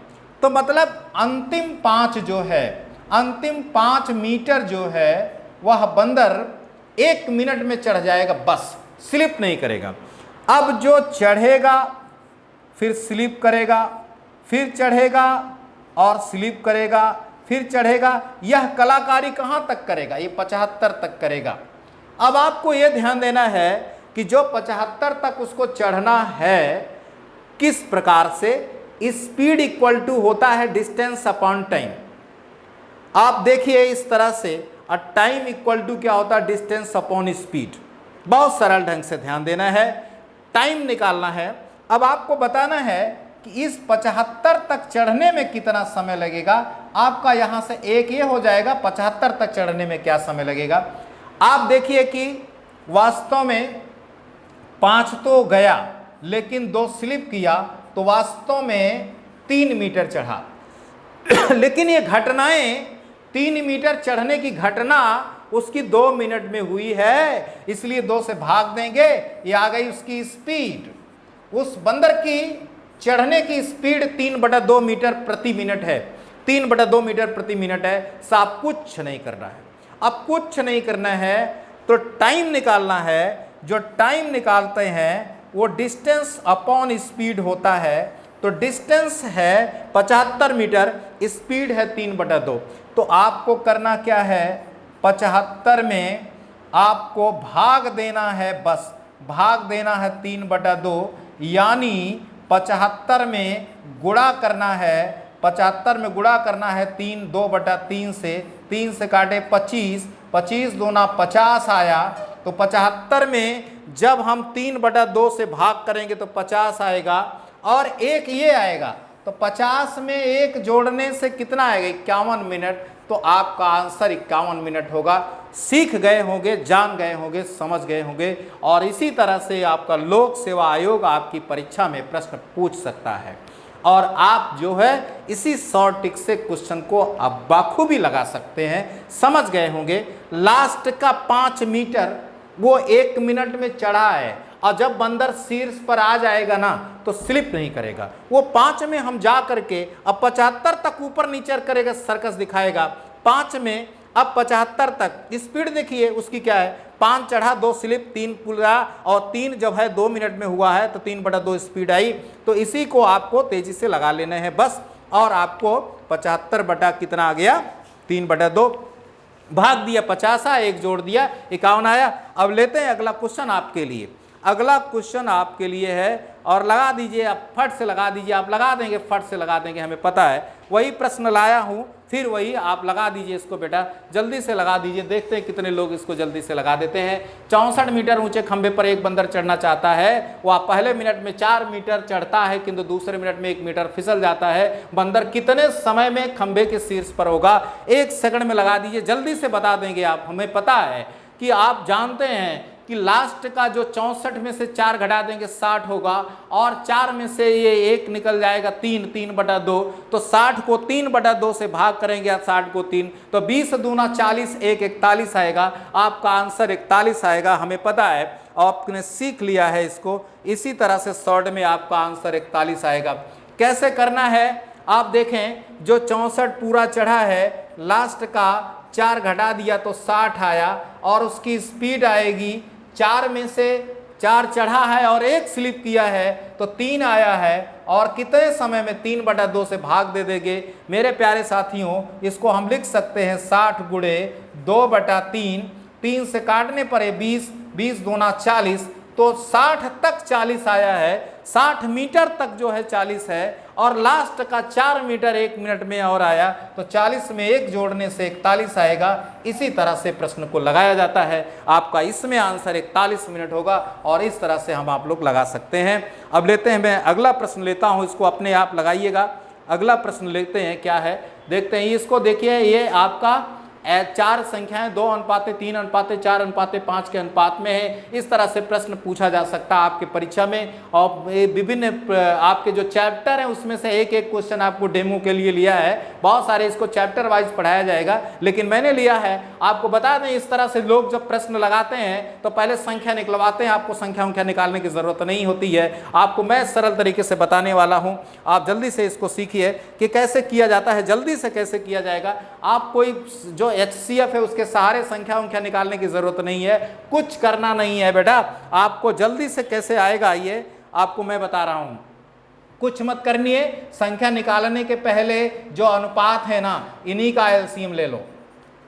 तो मतलब अंतिम 5 जो है, अंतिम 5 मीटर जो है, वह बंदर 1 मिनट में चढ़ जाएगा, बस स्लिप नहीं करेगा। अब जो चढ़ेगा फिर स्लिप करेगा, फिर चढ़ेगा और स्लिप करेगा, फिर चढ़ेगा, यह कलाकारी कहाँ तक करेगा? ये 75 तक करेगा। अब आपको यह ध्यान देना है कि जो 75 तक उसको चढ़ना है, किस प्रकार से, स्पीड इक्वल टू होता है डिस्टेंस अपॉन टाइम। आप देखिए इस तरह से, और टाइम इक्वल टू क्या होता है? Distance upon speed. बहुत सरल ढंग से ध्यान देना है, टाइम निकालना है। अब आपको बताना है कि इस 75 तक चढ़ने में कितना समय लगेगा। आपका यहाँ से एक ये हो जाएगा, 75 तक चढ़ने में क्या समय लगेगा। आप देखिए कि वास्तव में 5 तो गया, लेकिन 2 स्लिप किया, तो वास्तव में 3 मीटर चढ़ा। लेकिन ये घटनाएं, 3 मीटर चढ़ने की घटना उसकी 2 मिनट में हुई है, इसलिए 2 से भाग देंगे, ये आ गई उसकी स्पीड। उस बंदर की चढ़ने की स्पीड 3/2 मीटर प्रति मिनट है, 3/2 मीटर प्रति मिनट है। साहब कुछ नहीं करना है, अब कुछ नहीं करना है, तो टाइम निकालना है। जो टाइम निकालते हैं वो डिस्टेंस अपॉन स्पीड होता है। तो डिस्टेंस है 75 मीटर, स्पीड है 3/2। तो आपको करना क्या है, 75 में आपको भाग देना है, बस भाग देना है 3/2, यानी 75 में गुणा करना है, 75 में गुणा करना है 2/3 से, 3 से काटे 25, 25 दूना 50 आया। तो 75 में जब हम 3/2 से भाग करेंगे तो 50 आएगा, और एक ये आएगा, तो 50 में एक जोड़ने से कितना आएगा? 51 मिनट। तो आपका आंसर 51 मिनट होगा। सीख गए होंगे, जान गए होंगे, समझ गए होंगे, और इसी तरह से आपका लोक सेवा आयोग आपकी परीक्षा में प्रश्न पूछ सकता है। और आप जो है इसी शॉर्ट ट्रिक से क्वेश्चन को आप बाखूबी लगा सकते हैं। समझ गए होंगे। लास्ट का 5 मीटर वो 1 मिनट में चढ़ा है, और जब बंदर शीर्ष पर आ जाएगा ना तो स्लिप नहीं करेगा। वो 5 में हम जा करके अब 75 तक ऊपर नीचे करेगा, सर्कस दिखाएगा। 5 में अब 75 तक स्पीड देखिए उसकी क्या है, 5 चढ़ा 2 स्लिप 3 पूरा, और 3 जब है 2 मिनट में हुआ है तो 3/2 स्पीड आई। तो इसी को आपको तेजी से लगा लेना है बस, और आपको 75 बटा कितना आ गया, 3/2 भाग दिया 50 आया, 1 जोड़ दिया 51 आया। अब लेते हैं अगला क्वेश्चन आपके लिए। अगला क्वेश्चन आपके लिए है, और लगा दीजिए आप, फट से लगा दीजिए, आप लगा देंगे, फट से लगा देंगे, हमें पता है। वही प्रश्न लाया हूं, फिर वही आप लगा दीजिए इसको बेटा, जल्दी से लगा दीजिए। देखते हैं कितने लोग इसको जल्दी से लगा देते हैं। 64 मीटर ऊंचे खंबे पर एक बंदर चढ़ना चाहता है। वह पहले मिनट में 4 मीटर चढ़ता है, किंतु दूसरे मिनट में 1 मीटर फिसल जाता है। बंदर कितने समय में खंबे के शीर्ष पर होगा? 1 सेकंड में लगा दीजिए, जल्दी से बता देंगे आप। हमें पता है कि आप जानते हैं कि लास्ट का जो 64 में से 4 घटा देंगे 60 होगा, और 4 में से ये 1 निकल जाएगा 3/2, तो 60 को 3/2 से भाग करेंगे, 60 को 3, तो 20 दूना 40, 1 41 आएगा। आपका आंसर 41 आएगा, हमें पता है, आपने सीख लिया है इसको। इसी तरह से शॉर्ट में आपका आंसर 41 आएगा। कैसे करना है आप देखें, जो 64 पूरा चढ़ा है, लास्ट का 4 घटा दिया तो 60 आया, और उसकी स्पीड आएगी, 4 में से 4 चढ़ा है और 1 स्लिप किया है तो 3 आया है, और कितने समय में 3/2 से भाग दे देंगे मेरे प्यारे साथियों। इसको हम लिख सकते हैं 60 गुणे 2/3, 3 से काटने पर 20, 20 दूना 40, तो 60 तक 40 आया है, 60 मीटर तक जो है 40 है, और लास्ट का 4 मीटर 1 मिनट में और आया, तो 40 में 1 जोड़ने से 41 आएगा। इसी तरह से प्रश्न को लगाया जाता है। आपका इसमें आंसर 41 मिनट होगा, और इस तरह से हम आप लोग लगा सकते हैं। अब लेते हैं, मैं अगला प्रश्न लेता हूं, इसको अपने आप लगाइएगा। अगला प्रश्न लेते हैं, क्या है देखते हैं। इसको देखिए, ये आपका 4 संख्याएं 2:3:4:5 के अनुपात में है। इस तरह से प्रश्न पूछा जा सकता है आपके परीक्षा में, और विभिन्न आपके जो चैप्टर हैं उसमें से एक एक क्वेश्चन आपको डेमो के लिए लिया है। बहुत सारे इसको चैप्टर वाइज पढ़ाया जाएगा, लेकिन मैंने लिया है आपको बता दें। इस तरह से लोग जब प्रश्न लगाते हैं तो पहले संख्या निकलवाते हैं, आपको संख्या निकालने की जरूरत नहीं होती है। आपको मैं सरल तरीके से बताने वाला हूँ, आप जल्दी से इसको सीखिए कि कैसे किया जाता है, जल्दी से कैसे किया जाएगा। आप कोई जो HCF है उसके सहारे संख्या निकालने की जरूरत नहीं है, कुछ करना नहीं है बेटा। आपको जल्दी से कैसे आएगा ये आपको मैं बता रहा हूं। कुछ मत करनी है, संख्या निकालने के पहले जो अनुपात है ना, इन्हीं का एलसीएम ले लो।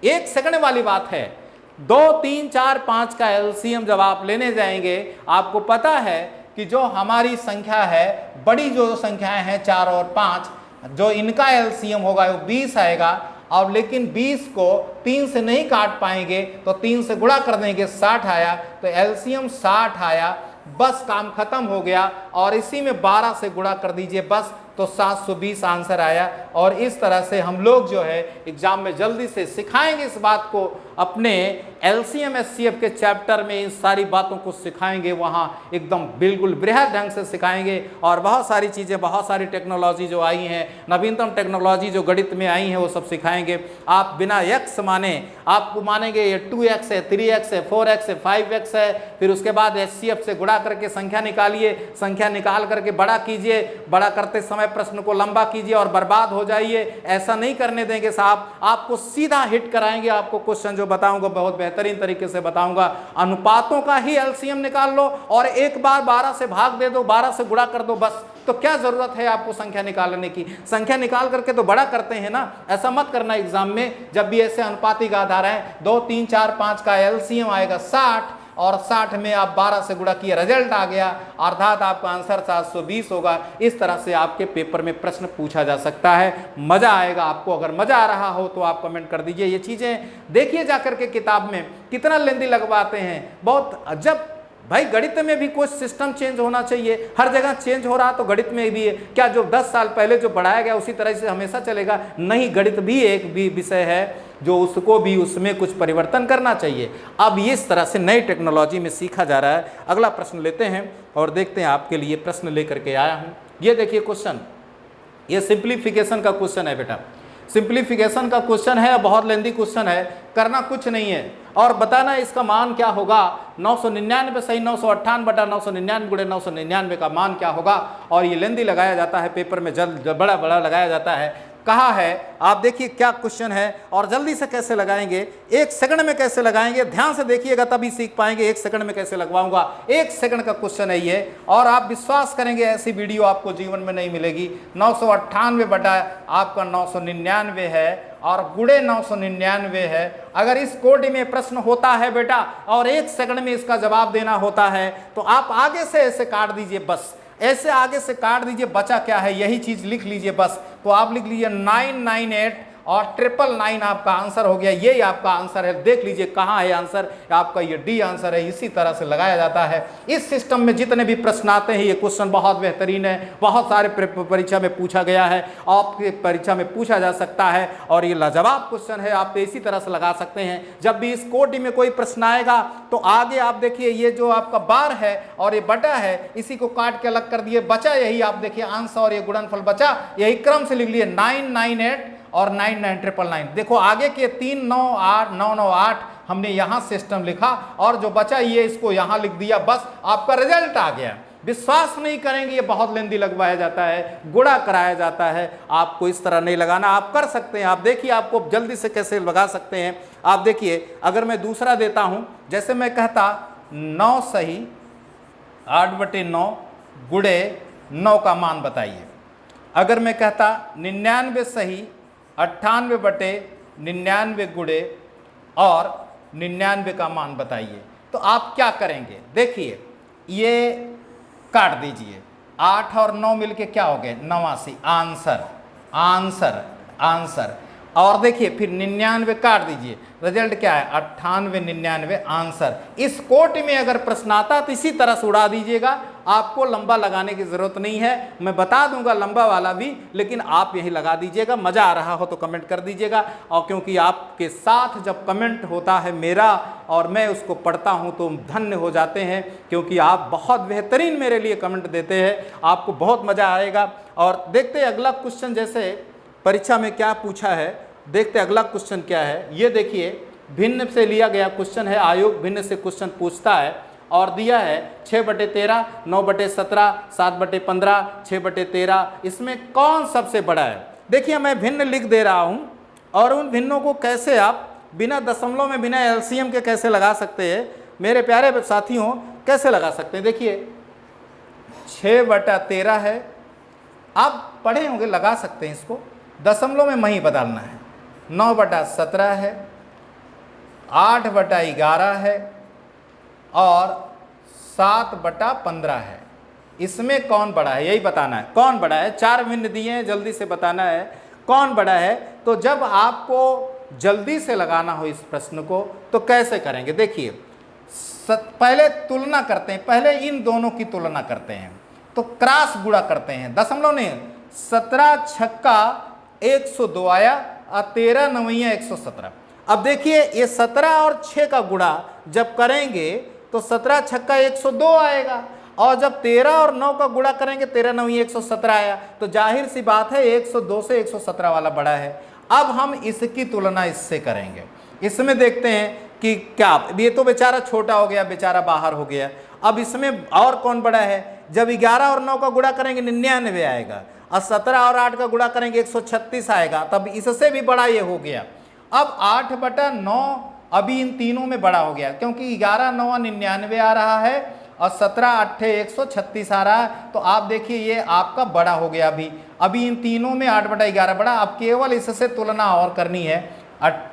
1 सेकंड वाली बात है। 2, 3, 4, 5 का एलसीएम जब आप लेने जाएंगे, आपको पता है कि जो हमारी संख्या है, बड़ी जो संख्याएं हैं 4 और 5, जो इनका एलसीएम होगा वो 20 आएगा। और लेकिन 20 को 3 से नहीं काट पाएंगे, तो 3 से गुणा कर देंगे, 60 आया, तो एलसीएम 60 आया। बस काम खत्म हो गया, और इसी में 12 से गुणा कर दीजिए बस, तो 720 आंसर आया। और इस तरह से हम लोग जो है एग्जाम में जल्दी से सिखाएंगे इस बात को, अपने एलसीएम एचसीएफ के चैप्टर में इन सारी बातों को सिखाएंगे, वहाँ एकदम बिल्कुल बृहद ढंग से सिखाएंगे। और बहुत सारी चीज़ें, बहुत सारी टेक्नोलॉजी जो आई हैं, नवीनतम टेक्नोलॉजी जो गणित में आई हैं, वो सब सिखाएंगे। आप बिना x माने, आपको मानेंगे ये 2x है, 3x है, 4x है, 5x है, फिर उसके बाद एचसीएफ से गुणा करके संख्या निकालिए, संख्या निकाल करके बड़ा कीजिए, बड़ा करते समय प्रश्न को लंबा कीजिए और बर्बाद हो जाइए। ऐसा नहीं करने देंगे साहब, आपको सीधा हिट कराएंगे। आपको क्वेश्चन जो बताऊंगा बहुत बेहतरीन तरीके से बताऊंगा। अनुपातों का ही एलसीएम निकाल लो और एक बार 12 से भाग दे दो, 12 से गुणा कर दो बस। तो क्या जरूरत है आपको संख्या निकालने की? संख्या निकाल करके तो बड़ा करते हैं ना। ऐसा मत करना एग्जाम में, जब भी ऐसे अनुपाती का आधार है। 2, 3, 4, 5 का एलसीएम आएगा 60, और 60 में आप 12 से गुणा किए, रिजल्ट आ गया, अर्थात आपका आंसर 720 होगा। इस तरह से आपके पेपर में प्रश्न पूछा जा सकता है। मजा आएगा आपको। अगर मजा आ रहा हो तो आप कमेंट कर दीजिए। ये चीजें देखिए जाकर के किताब में कितना लेंदी लगवाते हैं, बहुत अजब। भाई गणित में भी कुछ सिस्टम चेंज होना चाहिए। हर जगह चेंज हो रहा तो गणित में भी है क्या? जो 10 साल पहले जो पढ़ाया गया उसी तरह से हमेशा चलेगा? नहीं, गणित भी एक भी विषय है जो उसको भी उसमें कुछ परिवर्तन करना चाहिए। अब इस तरह से नई टेक्नोलॉजी में सीखा जा रहा है। अगला प्रश्न लेते हैं और देखते हैं, आपके लिए प्रश्न लेकर के आया हूं। ये देखिए क्वेश्चन, ये सिंप्लीफिकेशन का क्वेश्चन है बेटा। सिंप्लीफिकेशन का क्वेश्चन है, बहुत लेंदी क्वेश्चन है, करना कुछ नहीं है और बताना इसका मान क्या होगा। 999 सही 958 बटा 999 गुणे 999 का मान क्या होगा। और ये लेंदी लगाया जाता है पेपर में, जल्द बड़ा बड़ा लगाया जाता है। कहा है आप देखिए क्या क्वेश्चन है और जल्दी से कैसे लगाएंगे, 1 सेकंड में कैसे लगाएंगे, ध्यान से देखिएगा तभी सीख पाएंगे। 1 सेकंड में कैसे लगवाऊंगा, 1 सेकंड का क्वेश्चन है ये, और आप विश्वास करेंगे ऐसी वीडियो आपको जीवन में नहीं मिलेगी। 998 बटा आपका 999 है और गुणे 999 है। अगर इस कोटि में प्रश्न होता है बेटा और 1 सेकंड में इसका जवाब देना होता है तो आप आगे से ऐसे काट दीजिए, बस ऐसे आगे से काट दीजिए, बचा क्या है यही चीज लिख लीजिए बस। तो आप लिख लीजिए 998 और 999 आपका आंसर हो गया, यही आपका आंसर है। देख लीजिए कहाँ है आंसर, आपका ये डी आंसर है। इसी तरह से लगाया जाता है। इस सिस्टम में जितने भी प्रश्न आते हैं ये क्वेश्चन बहुत बेहतरीन है, बहुत सारे परीक्षा में पूछा गया है, आपके परीक्षा में पूछा जा सकता है और ये लाजवाब क्वेश्चन है। आप इसी तरह से लगा सकते हैं। जब भी इस कोटि में कोई प्रश्न आएगा तो आगे आप देखिए ये जो आपका बार है और ये बटा है, इसी को काट के अलग कर दिए, बचा यही आप देखिए आंसर और ये गुणनफल बचा, यही क्रम से लिख लिए 998 और 99999। देखो आगे के 398998 हमने यहाँ सिस्टम लिखा और जो बचा ये इसको यहाँ लिख दिया, बस आपका रिजल्ट आ गया। विश्वास नहीं करेंगे, ये बहुत लेंदी लगवाया जाता है, गुणा कराया जाता है। आपको इस तरह नहीं लगाना, आप कर सकते हैं। आप देखिए आपको जल्दी से कैसे लगा सकते हैं। आप देखिए अगर मैं दूसरा देता हूँ, जैसे मैं कहता 9 सही 8/9 गुणे 9 का मान बताइए। अगर मैं कहता 99 सही 98/99 गुणे और 99 का मान बताइए, तो आप क्या करेंगे। देखिए ये काट दीजिए, 8 और 9 मिलके क्या हो गए 89, आंसर आंसर आंसर। और देखिए फिर 99 काट दीजिए, रिजल्ट क्या है 98 99 आंसर। इस कोटि में अगर प्रश्न आता तो इसी तरह से उड़ा दीजिएगा, आपको लंबा लगाने की जरूरत नहीं है। मैं बता दूंगा लंबा वाला भी, लेकिन आप यही लगा दीजिएगा। मजा आ रहा हो तो कमेंट कर दीजिएगा, और क्योंकि आपके साथ जब कमेंट होता है मेरा और मैं उसको पढ़ता हूं तो धन्य हो जाते हैं, क्योंकि आप बहुत बेहतरीन मेरे लिए कमेंट देते हैं। आपको बहुत मजा आएगा। और देखते हैं अगला क्वेश्चन, जैसे परीक्षा में क्या पूछा है, देखते अगला क्वेश्चन क्या है। ये देखिए भिन्न से लिया गया क्वेश्चन है, आयोग भिन्न से क्वेश्चन पूछता है और दिया है 6/13, 9/17, 7/15, 6/13, इसमें कौन सबसे बड़ा है। देखिए मैं भिन्न लिख दे रहा हूँ और उन भिन्नों को कैसे आप बिना दशमलव में, बिना एलसीएम के कैसे लगा सकते हैं मेरे प्यारे साथियों, कैसे लगा सकते हैं। देखिए 6/13 है, आप पढ़े होंगे, लगा सकते हैं इसको, दशमलव में नहीं बदलना है। 9/17 है, 8/11 है और 7/15 है। इसमें कौन बड़ा है यही बताना है, कौन बड़ा है। 4 भिन्न दिए हैं, जल्दी से बताना है कौन बड़ा है। तो जब आपको जल्दी से लगाना हो इस प्रश्न को तो कैसे करेंगे। देखिए पहले तुलना करते हैं, पहले इन दोनों की तुलना करते हैं, तो क्रॉस गुणा करते हैं, दशमलव नहीं। 17 छक्का 102 आया और 13 नवैया 117। अब देखिए ये 17 और 6 का गुणा जब करेंगे तो 17 छक्का 102 आएगा, और जब 13 और 9 का गुणा करेंगे 13 नवैया 117 आया। तो जाहिर सी बात है 102 से 117 वाला बड़ा है। अब हम इसकी तुलना इससे करेंगे, इसमें देखते हैं कि क्या, ये तो बेचारा छोटा हो गया, बेचारा बाहर हो गया। अब इसमें और कौन बड़ा है। जब 11 और 9 का गुणा करेंगे 99 आएगा, और 17 और 8 का गुणा करेंगे 136 आएगा, तब इससे भी बड़ा ये हो गया। अब 8/9 अभी इन तीनों में बड़ा हो गया, क्योंकि 11 9 99 आ रहा है और 17 8 136 आ रहा है। तो आप देखिए ये आपका बड़ा हो गया। अभी इन तीनों में 8/11 बड़ा। अब केवल इससे तुलना और करनी है।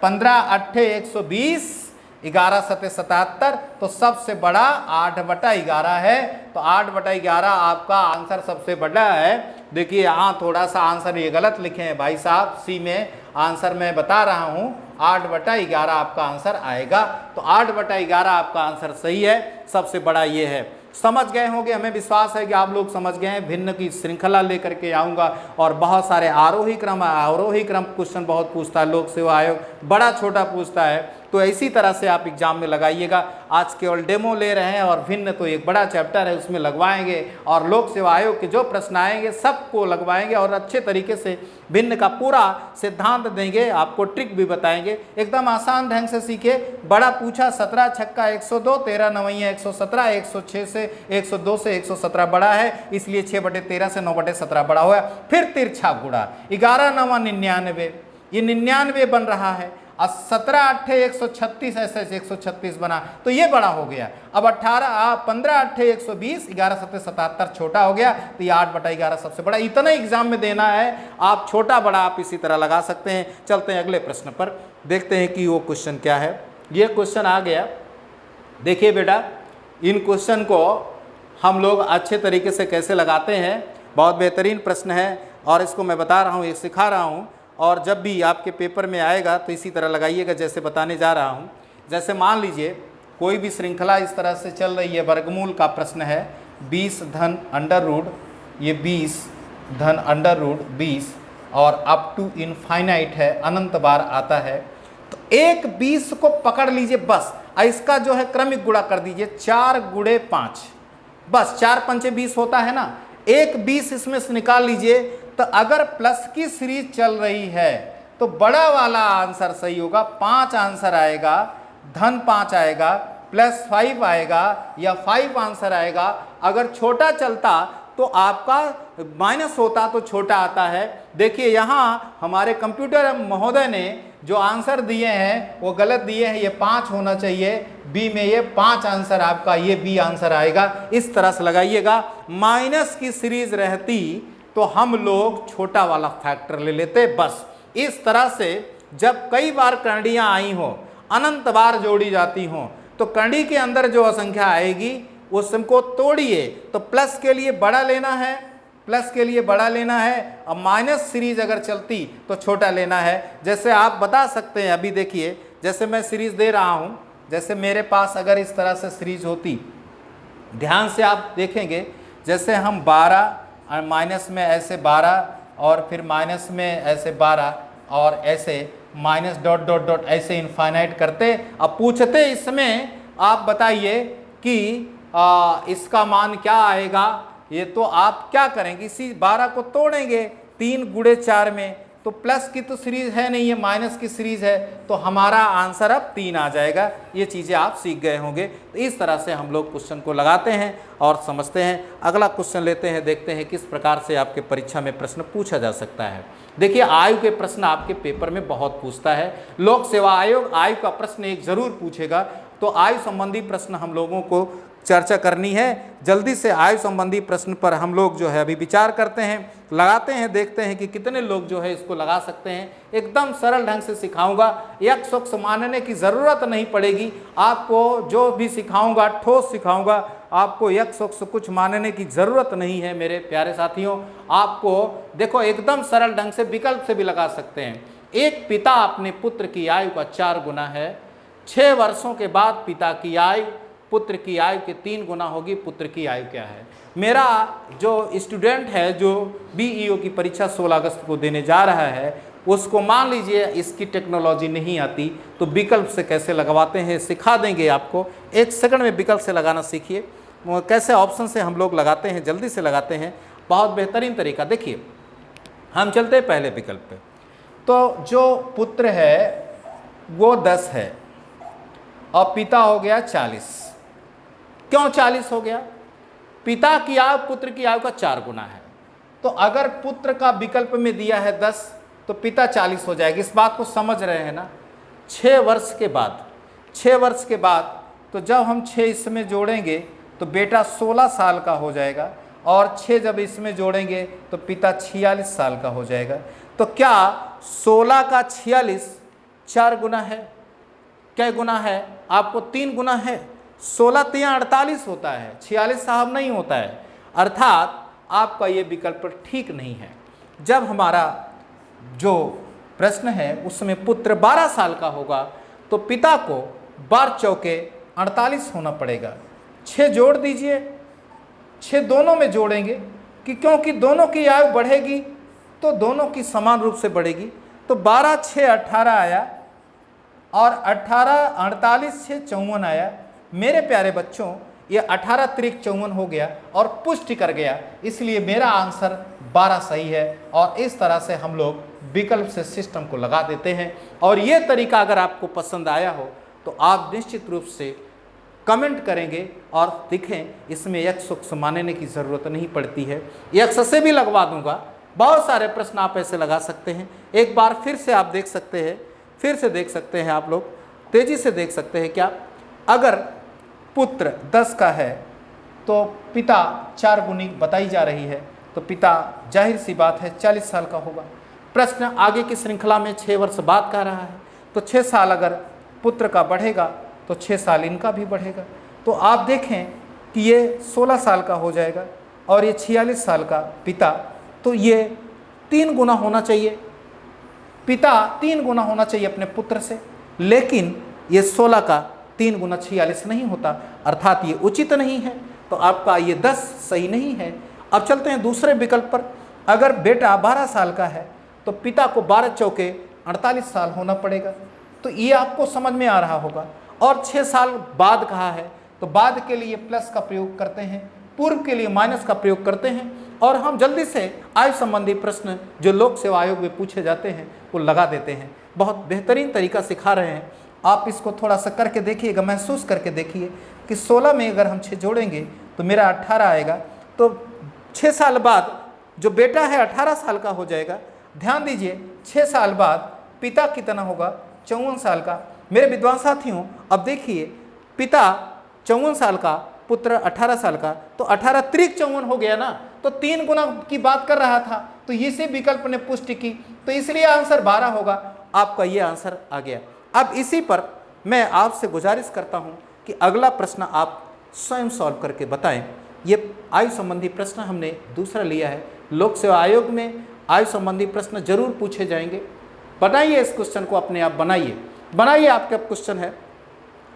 15 8 120, 11 7 77, तो सबसे बड़ा 8/11 है। तो 8/11 आपका आंसर सबसे बड़ा है। देखिए यहाँ थोड़ा सा आंसर ये गलत लिखे हैं भाई साहब, सी में आंसर मैं बता रहा हूँ 8/11 आपका आंसर आएगा। तो 8/11 आपका आंसर सही है, सबसे बड़ा ये है। समझ गए होंगे, हमें विश्वास है कि आप लोग समझ गए हैं। भिन्न की श्रृंखला लेकर के आऊँगा और बहुत सारे आरोही क्रम क्वेश्चन बहुत पूछता है लोक सेवा आयोग, बड़ा छोटा पूछता है। तो इसी तरह से आप एग्जाम में लगाइएगा। आज केवल डेमो ले रहे हैं और भिन्न तो एक बड़ा चैप्टर है, उसमें लगवाएंगे और लोक सेवा आयोग के जो प्रश्न आएंगे सबको लगवाएंगे और अच्छे तरीके से भिन्न का पूरा सिद्धांत देंगे, आपको ट्रिक भी बताएंगे। एकदम आसान ढंग से सीखे। बड़ा पूछा 17 छक्का 102, 13 नवैया 117, 106 से 102 से 117 बड़ा है, इसलिए 6/13 से 9/17 बड़ा हुआ। फिर तिरछा गुणा 11 9 99, ये 99 बन रहा है और 17 8 136 ऐसे 136 बना, तो ये बड़ा हो गया। अब 15 8 120, 11 7 77 छोटा हो गया, तो ये 8/11 सबसे बड़ा। इतना एग्जाम में देना है, आप छोटा बड़ा आप इसी तरह लगा सकते हैं। चलते हैं अगले प्रश्न पर, देखते हैं कि वो क्वेश्चन क्या है। ये क्वेश्चन आ गया, देखिए बेटा, इन क्वेश्चन को हम लोग अच्छे तरीके से कैसे लगाते हैं, बहुत बेहतरीन प्रश्न है और इसको मैं बता रहा हूँ, ये सिखा रहा हूँ और जब भी आपके पेपर में आएगा तो इसी तरह लगाइएगा जैसे बताने जा रहा हूँ। जैसे मान लीजिए कोई भी श्रृंखला इस तरह से चल रही है, वर्गमूल का प्रश्न है, 20 धन अंडर रूट, ये 20 धन अंडर रूट 20 और अप टू इनफाइनाइट है, अनंत बार आता है। तो एक 20 को पकड़ लीजिए बस, इसका जो है क्रमिक गुणा कर दीजिए, 4 गुणे 5, बस 4 पंचे 20 होता है ना, एक 20 इसमें से निकाल लीजिए। तो अगर प्लस की सीरीज चल रही है तो बड़ा वाला आंसर सही होगा, 5 आंसर आएगा, धन 5 आएगा, प्लस 5 आएगा या 5 आंसर आएगा। अगर छोटा चलता तो आपका माइनस होता तो छोटा आता है। देखिए यहाँ हमारे कंप्यूटर महोदय ने जो आंसर दिए हैं वो गलत दिए हैं, ये 5 होना चाहिए, बी में ये 5 आंसर आपका, ये बी आंसर आएगा। इस तरह से लगाइएगा। माइनस की सीरीज रहती तो हम लोग छोटा वाला फैक्टर ले लेते बस। इस तरह से जब कई बार करणियाँ आई हो, अनंत बार जोड़ी जाती हों, तो कड़ी के अंदर जो असंख्या आएगी उसको तोड़िए। तो प्लस के लिए बड़ा लेना है, प्लस के लिए बड़ा लेना है, और माइनस सीरीज अगर चलती तो छोटा लेना है। जैसे आप बता सकते हैं, अभी देखिए जैसे मैं सीरीज दे रहा हूँ, जैसे मेरे पास अगर इस तरह से सीरीज होती, ध्यान से आप देखेंगे, जैसे हम 12 और माइनस में ऐसे 12 और फिर माइनस में ऐसे 12 और ऐसे माइनस डॉट डॉट डॉट ऐसे इनफाइनाइट करते। अब पूछते इसमें आप बताइए कि इसका मान क्या आएगा, ये तो आप क्या करेंगे, इसी 12 को तोड़ेंगे 3 गुणे 4 में, तो प्लस की तो सीरीज है नहीं, ये माइनस की सीरीज है, तो हमारा आंसर अब 3 आ जाएगा। ये चीज़ें आप सीख गए होंगे। तो इस तरह से हम लोग क्वेश्चन को लगाते हैं और समझते हैं। अगला क्वेश्चन लेते हैं, देखते हैं किस प्रकार से आपके परीक्षा में प्रश्न पूछा जा सकता है। देखिए आयु के प्रश्न आपके पेपर में बहुत पूछता है। लोक सेवा आयोग आयु का प्रश्न एक जरूर पूछेगा, तो आयु संबंधी प्रश्न हम लोगों को चर्चा करनी है। जल्दी से आयु संबंधी प्रश्न पर हम लोग जो है अभी विचार करते हैं, लगाते हैं, देखते हैं कि कितने लोग जो है इसको लगा सकते हैं। एकदम सरल ढंग से सिखाऊंगा, यक्स वक्स मानने की ज़रूरत नहीं पड़ेगी। आपको जो भी सिखाऊंगा ठोस सिखाऊंगा, आपको यक्स वक्स कुछ मानने की ज़रूरत नहीं है मेरे प्यारे साथियों। आपको देखो एकदम सरल ढंग से विकल्प से भी लगा सकते हैं। एक पिता अपने पुत्र की आयु का 4 गुना है, 6 वर्षों के बाद पिता की आयु पुत्र की आयु के 3 गुना होगी, पुत्र की आयु क्या है। मेरा जो स्टूडेंट है जो बीईओ की परीक्षा 16 अगस्त को देने जा रहा है, उसको मान लीजिए इसकी टेक्नोलॉजी नहीं आती, तो विकल्प से कैसे लगवाते हैं सिखा देंगे आपको। 1 सेकंड में विकल्प से लगाना सीखिए, कैसे ऑप्शन से हम लोग लगाते हैं, जल्दी से लगाते हैं, बहुत बेहतरीन तरीका। देखिए हम चलते हैं पहले विकल्प पे। तो जो पुत्र है वो 10 है और पिता हो गया 40। क्यों 40 हो गया? पिता की आयु पुत्र की आयु का 4 गुना है। तो अगर पुत्र का विकल्प में दिया है 10 तो पिता 40 हो जाएगा। इस बात को समझ रहे हैं ना? 6 वर्ष के बाद, 6 वर्ष के बाद तो जब हम 6 इसमें जोड़ेंगे तो बेटा 16 साल का हो जाएगा, और 6 जब इसमें जोड़ेंगे तो पिता 46 साल का हो जाएगा। तो क्या 16 का 46 4 गुना है? क्या गुना है? आपको 3 गुना है। 16 3 48 होता है, 46 साहब नहीं होता है। अर्थात आपका ये विकल्प ठीक नहीं है। जब हमारा जो प्रश्न है उसमें पुत्र 12 साल का होगा तो पिता को 12 चौके 48 होना पड़ेगा। 6 जोड़ दीजिए, 6 दोनों में जोड़ेंगे कि क्योंकि दोनों की आयु बढ़ेगी तो दोनों की समान रूप से बढ़ेगी। तो 12 6 18 आया, और 18 48 से 54 आया। मेरे प्यारे बच्चों ये 18 त्रिक 54 हो गया और पुष्टि कर गया, इसलिए मेरा आंसर 12 सही है। और इस तरह से हम लोग विकल्प से सिस्टम को लगा देते हैं। और ये तरीका अगर आपको पसंद आया हो तो आप निश्चित रूप से कमेंट करेंगे और दिखें इसमें x मानने की ज़रूरत नहीं पड़ती है, x से भी लगवा दूंगा। बहुत सारे प्रश्न आप ऐसे लगा सकते हैं। एक बार फिर से आप देख सकते हैं, फिर से देख सकते हैं, आप लोग तेज़ी से देख सकते हैं। क्या अगर पुत्र 10 का है तो पिता 4 गुनी बताई जा रही है, तो पिता जाहिर सी बात है 40 साल का होगा। प्रश्न आगे की श्रृंखला में 6 वर्ष बाद का रहा है, तो 6 साल अगर पुत्र का बढ़ेगा तो 6 साल इनका भी बढ़ेगा। तो आप देखें कि ये 16 साल का हो जाएगा और ये 46 साल का पिता, तो ये 3 गुना होना चाहिए, पिता 3 गुना होना चाहिए अपने पुत्र से। लेकिन ये 16 का 3 गुना 46 नहीं होता, अर्थात ये उचित नहीं है। तो आपका ये 10 सही नहीं है। अब चलते हैं दूसरे विकल्प पर। अगर बेटा 12 साल का है तो पिता को 12 चौके 48 साल होना पड़ेगा। तो ये आपको समझ में आ रहा होगा। और 6 साल बाद कहा है तो बाद के लिए प्लस का प्रयोग करते हैं, पूर्व के लिए माइनस का प्रयोग करते हैं। और हम जल्दी से आयु संबंधी प्रश्न जो लोक सेवा आयोग में पूछे जाते हैं वो लगा देते हैं। बहुत बेहतरीन तरीका सिखा रहे हैं। आप इसको थोड़ा सा करके देखिएगा, महसूस करके देखिए कि 16 में अगर हम 6 जोड़ेंगे तो मेरा 18 आएगा। तो 6 साल बाद जो बेटा है 18 साल का हो जाएगा। ध्यान दीजिए 6 साल बाद पिता कितना होगा, 54 साल का। मेरे विद्वान साथियों अब देखिए पिता 54 साल का, पुत्र 18 साल का, तो 18 त्रिक 54 हो गया ना। तो 3 गुना की बात कर रहा था, तो इसी विकल्प ने पुष्टि की, तो इसलिए आंसर 12 होगा। आपका ये आंसर आ गया। अब इसी पर मैं आपसे गुजारिश करता हूं कि अगला प्रश्न आप स्वयं सॉल्व करके बताएं। ये आयु संबंधी प्रश्न हमने दूसरा लिया है। लोक सेवा आयोग में आयु संबंधी प्रश्न जरूर पूछे जाएंगे। बनाइए इस क्वेश्चन को, अपने आप बनाइए आपका क्वेश्चन है,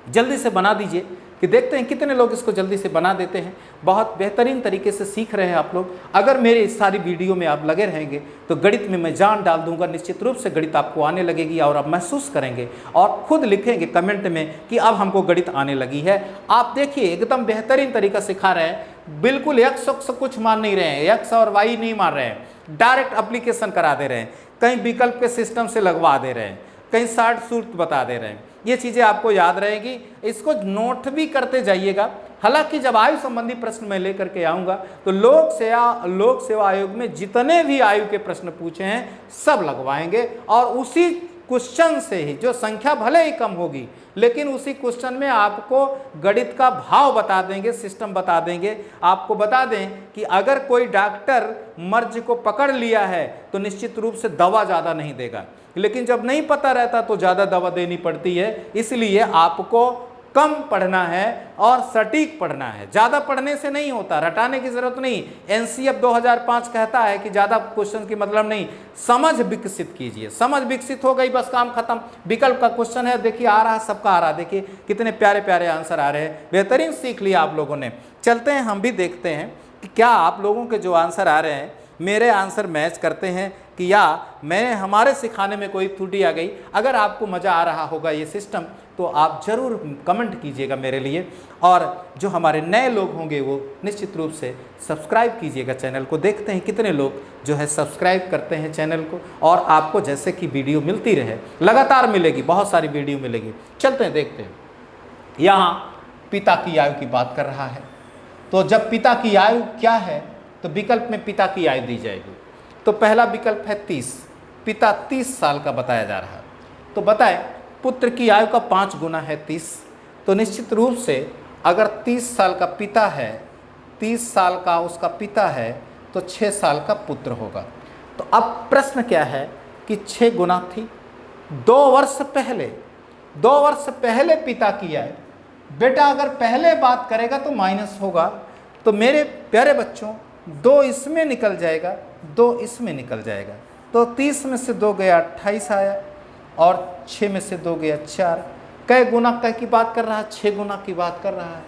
जल्दी से बना दीजिए कि देखते हैं कितने लोग इसको जल्दी से बना देते हैं। बहुत बेहतरीन तरीके से सीख रहे हैं आप लोग। अगर मेरे इस सारी वीडियो में आप लगे रहेंगे तो गणित में मैं जान डाल दूंगा। निश्चित रूप से गणित आपको आने लगेगी और आप महसूस करेंगे और खुद लिखेंगे कमेंट में कि अब हमको गणित आने लगी है। आप देखिए एकदम बेहतरीन तरीका सिखा रहे हैं। बिल्कुल एक्स कुछ मान नहीं रहे हैं, एक्स और वाई नहीं मार रहे हैं, डायरेक्ट एप्लीकेशन करा दे रहे हैं, कहीं विकल्प के सिस्टम से लगवा दे रहे हैं, कहीं शॉर्ट सूट बता दे रहे हैं। ये चीज़ें आपको याद रहेगी, इसको नोट भी करते जाइएगा। हालांकि जब आयु संबंधी प्रश्न मैं लेकर के आऊँगा तो लोक सेवा आयोग में जितने भी आयु के प्रश्न पूछे हैं सब लगवाएंगे। और उसी क्वेश्चन से ही, जो संख्या भले ही कम होगी लेकिन उसी क्वेश्चन में आपको गणित का भाव बता देंगे, सिस्टम बता देंगे। आपको बता दें कि अगर कोई डॉक्टर मर्ज को पकड़ लिया है तो निश्चित रूप से दवा ज़्यादा नहीं देगा, लेकिन जब नहीं पता रहता तो ज़्यादा दवा देनी पड़ती है। इसलिए आपको कम पढ़ना है और सटीक पढ़ना है। ज़्यादा पढ़ने से नहीं होता, रटाने की ज़रूरत नहीं। एनसीएफ 2005 कहता है कि ज़्यादा क्वेश्चन की मतलब नहीं, समझ विकसित कीजिए। समझ विकसित हो गई बस काम खत्म। विकल्प का क्वेश्चन है, देखिए आ रहा, सबका आ रहा, देखिए कितने प्यारे प्यारे आंसर आ रहे हैं। बेहतरीन सीख लिया आप लोगों ने। चलते हैं हम भी देखते हैं कि क्या आप लोगों के जो आंसर आ रहे हैं मेरे आंसर मैच करते हैं कि या मैं हमारे सिखाने में कोई त्रुटि आ गई। अगर आपको मज़ा आ रहा होगा ये सिस्टम तो आप ज़रूर कमेंट कीजिएगा मेरे लिए। और जो हमारे नए लोग होंगे वो निश्चित रूप से सब्सक्राइब कीजिएगा चैनल को। देखते हैं कितने लोग जो है सब्सक्राइब करते हैं चैनल को। और आपको जैसे कि वीडियो मिलती रहे, लगातार मिलेगी, बहुत सारी वीडियो मिलेगी। चलते हैं देखते हैं। यहाँ पिता की आयु की बात कर रहा है, तो जब पिता की आयु क्या है तो विकल्प में पिता की आयु दी जाएगी। तो पहला विकल्प है 30, पिता 30 साल का बताया जा रहा है। तो बताएं पुत्र की आयु का 5 गुना है 30। तो निश्चित रूप से अगर 30 साल का पिता है, 30 साल का उसका पिता है तो 6 साल का पुत्र होगा। तो अब प्रश्न क्या है कि 6 गुना थी 2 वर्ष पहले पिता की आयु। बेटा अगर पहले बात करेगा तो माइनस होगा। तो मेरे प्यारे बच्चों 2 इसमें निकल जाएगा, 2 इसमें निकल जाएगा। तो 30 में से 2 गया 28 आया और 6 में से 2 गया 4। कै गुना कै की बात कर रहा है, 6 गुना की बात कर रहा है।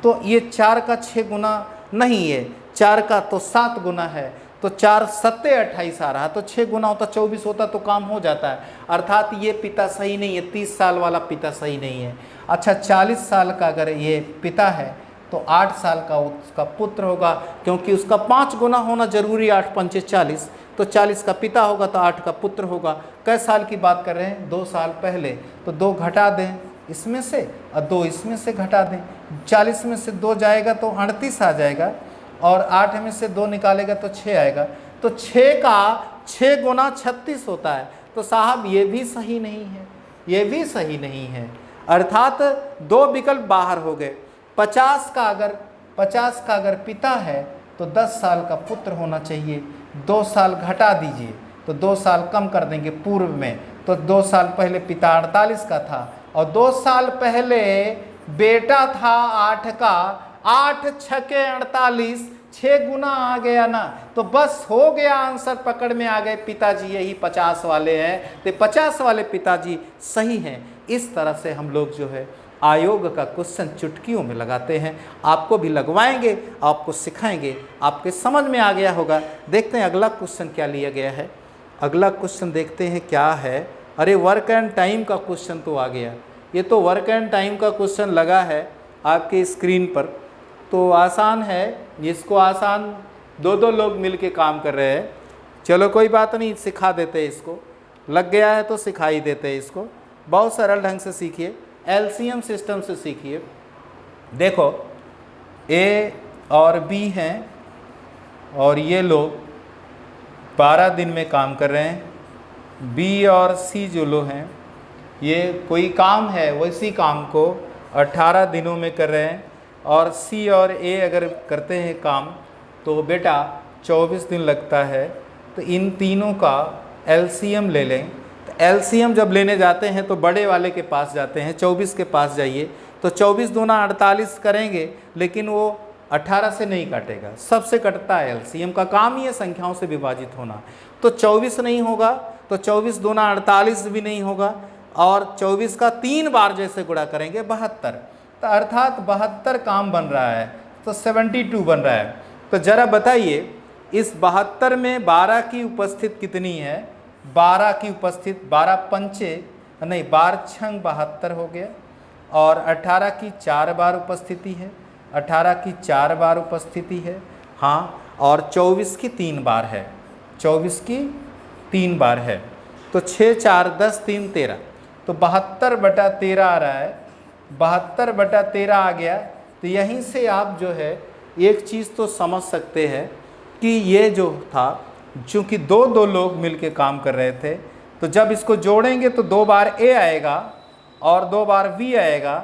तो ये 4 का 6 गुना नहीं है, 4 का तो 7 गुना है। तो 4 सत्ते 28 आ रहा, तो 6 गुना होता 24 होता तो काम हो जाता है। अर्थात ये पिता सही नहीं है, 30 साल वाला पिता सही नहीं है। अच्छा 40 साल का अगर ये पिता है तो 8 साल का उसका पुत्र होगा, क्योंकि उसका 5 गुना होना जरूरी, 8 पंचे 40, तो 40 का पिता होगा तो 8 का पुत्र होगा। कै साल की बात कर रहे हैं? 2 साल पहले, तो 2 घटा दें इसमें से और 2 इसमें से घटा दें। 40 में से 2 जाएगा तो 38 आ जाएगा, और 8 में से 2 निकालेगा तो 6 आएगा। तो 6 का 6 गुना 36 होता है। तो साहब ये भी सही नहीं है, ये भी सही नहीं है। अर्थात 2 विकल्प बाहर हो गए। 50 का अगर पिता है तो 10 साल का पुत्र होना चाहिए। 2 साल घटा दीजिए तो 2 साल कम कर देंगे पूर्व में, तो 2 साल पहले पिता 48 का था और 2 साल पहले बेटा था 8 का। 8 छके 48, 6 गुना आ गया ना, तो बस हो गया, आंसर पकड़ में आ गए। पिताजी यही 50 वाले हैं, तो 50 वाले पिताजी सही हैं। इस तरह से हम लोग जो है आयोग का क्वेश्चन चुटकियों में लगाते हैं। आपको भी लगवाएंगे, आपको सिखाएंगे, आपके समझ में आ गया होगा। देखते हैं अगला क्वेश्चन क्या लिया गया है। अगला क्वेश्चन देखते हैं क्या है। अरे वर्क एंड टाइम का क्वेश्चन तो आ गया। ये तो वर्क एंड टाइम का क्वेश्चन लगा है आपके स्क्रीन पर, तो आसान है, इसको आसान 2 लोग मिलके काम कर रहे हैं। चलो कोई बात नहीं, सिखा देते इसको, लग गया है तो सिखा ही देते इसको। बहुत सरल ढंग से सीखिए, एलसीएम सिस्टम से सीखिए। देखो ए और बी हैं और ये लोग 12 दिन में काम कर रहे हैं। बी और सी जो लोग हैं ये कोई काम है, वैसी काम को 18 दिनों में कर रहे हैं। और सी और ए अगर करते हैं काम तो बेटा 24 दिन लगता है। तो इन तीनों का एलसीएम ले लें। तो एलसीएम जब लेने जाते हैं तो बड़े वाले के पास जाते हैं, 24 के पास जाइए। तो 24 दूना 48 करेंगे, लेकिन वो 18 से नहीं काटेगा, सबसे कटता है। एलसीएम का काम ही है संख्याओं से विभाजित होना। तो 24 नहीं होगा, तो 24 दूना 48 भी नहीं होगा, और 24 का 3 बार जैसे गुणा करेंगे 72, तो अर्थात 72 काम बन रहा है, तो 72 बन रहा है। तो ज़रा बताइए इस 72 में 12 की उपस्थित कितनी है? 12 की उपस्थित 12 पंचे नहीं 12 छंग 72 हो गया, और 18 की 4 बार उपस्थिति है, 18 की 4 बार उपस्थिति है, हाँ, और 24 की 3 बार है, 24 की 3 बार है। तो 6 4 10 3 13, तो 72/13 आ रहा है। 72/13 आ गया। तो यहीं से आप जो है एक चीज़ तो समझ सकते हैं कि ये जो था, चूँकि 2 लोग मिलके काम कर रहे थे, तो जब इसको जोड़ेंगे तो 2 बार ए आएगा और 2 बार बी आएगा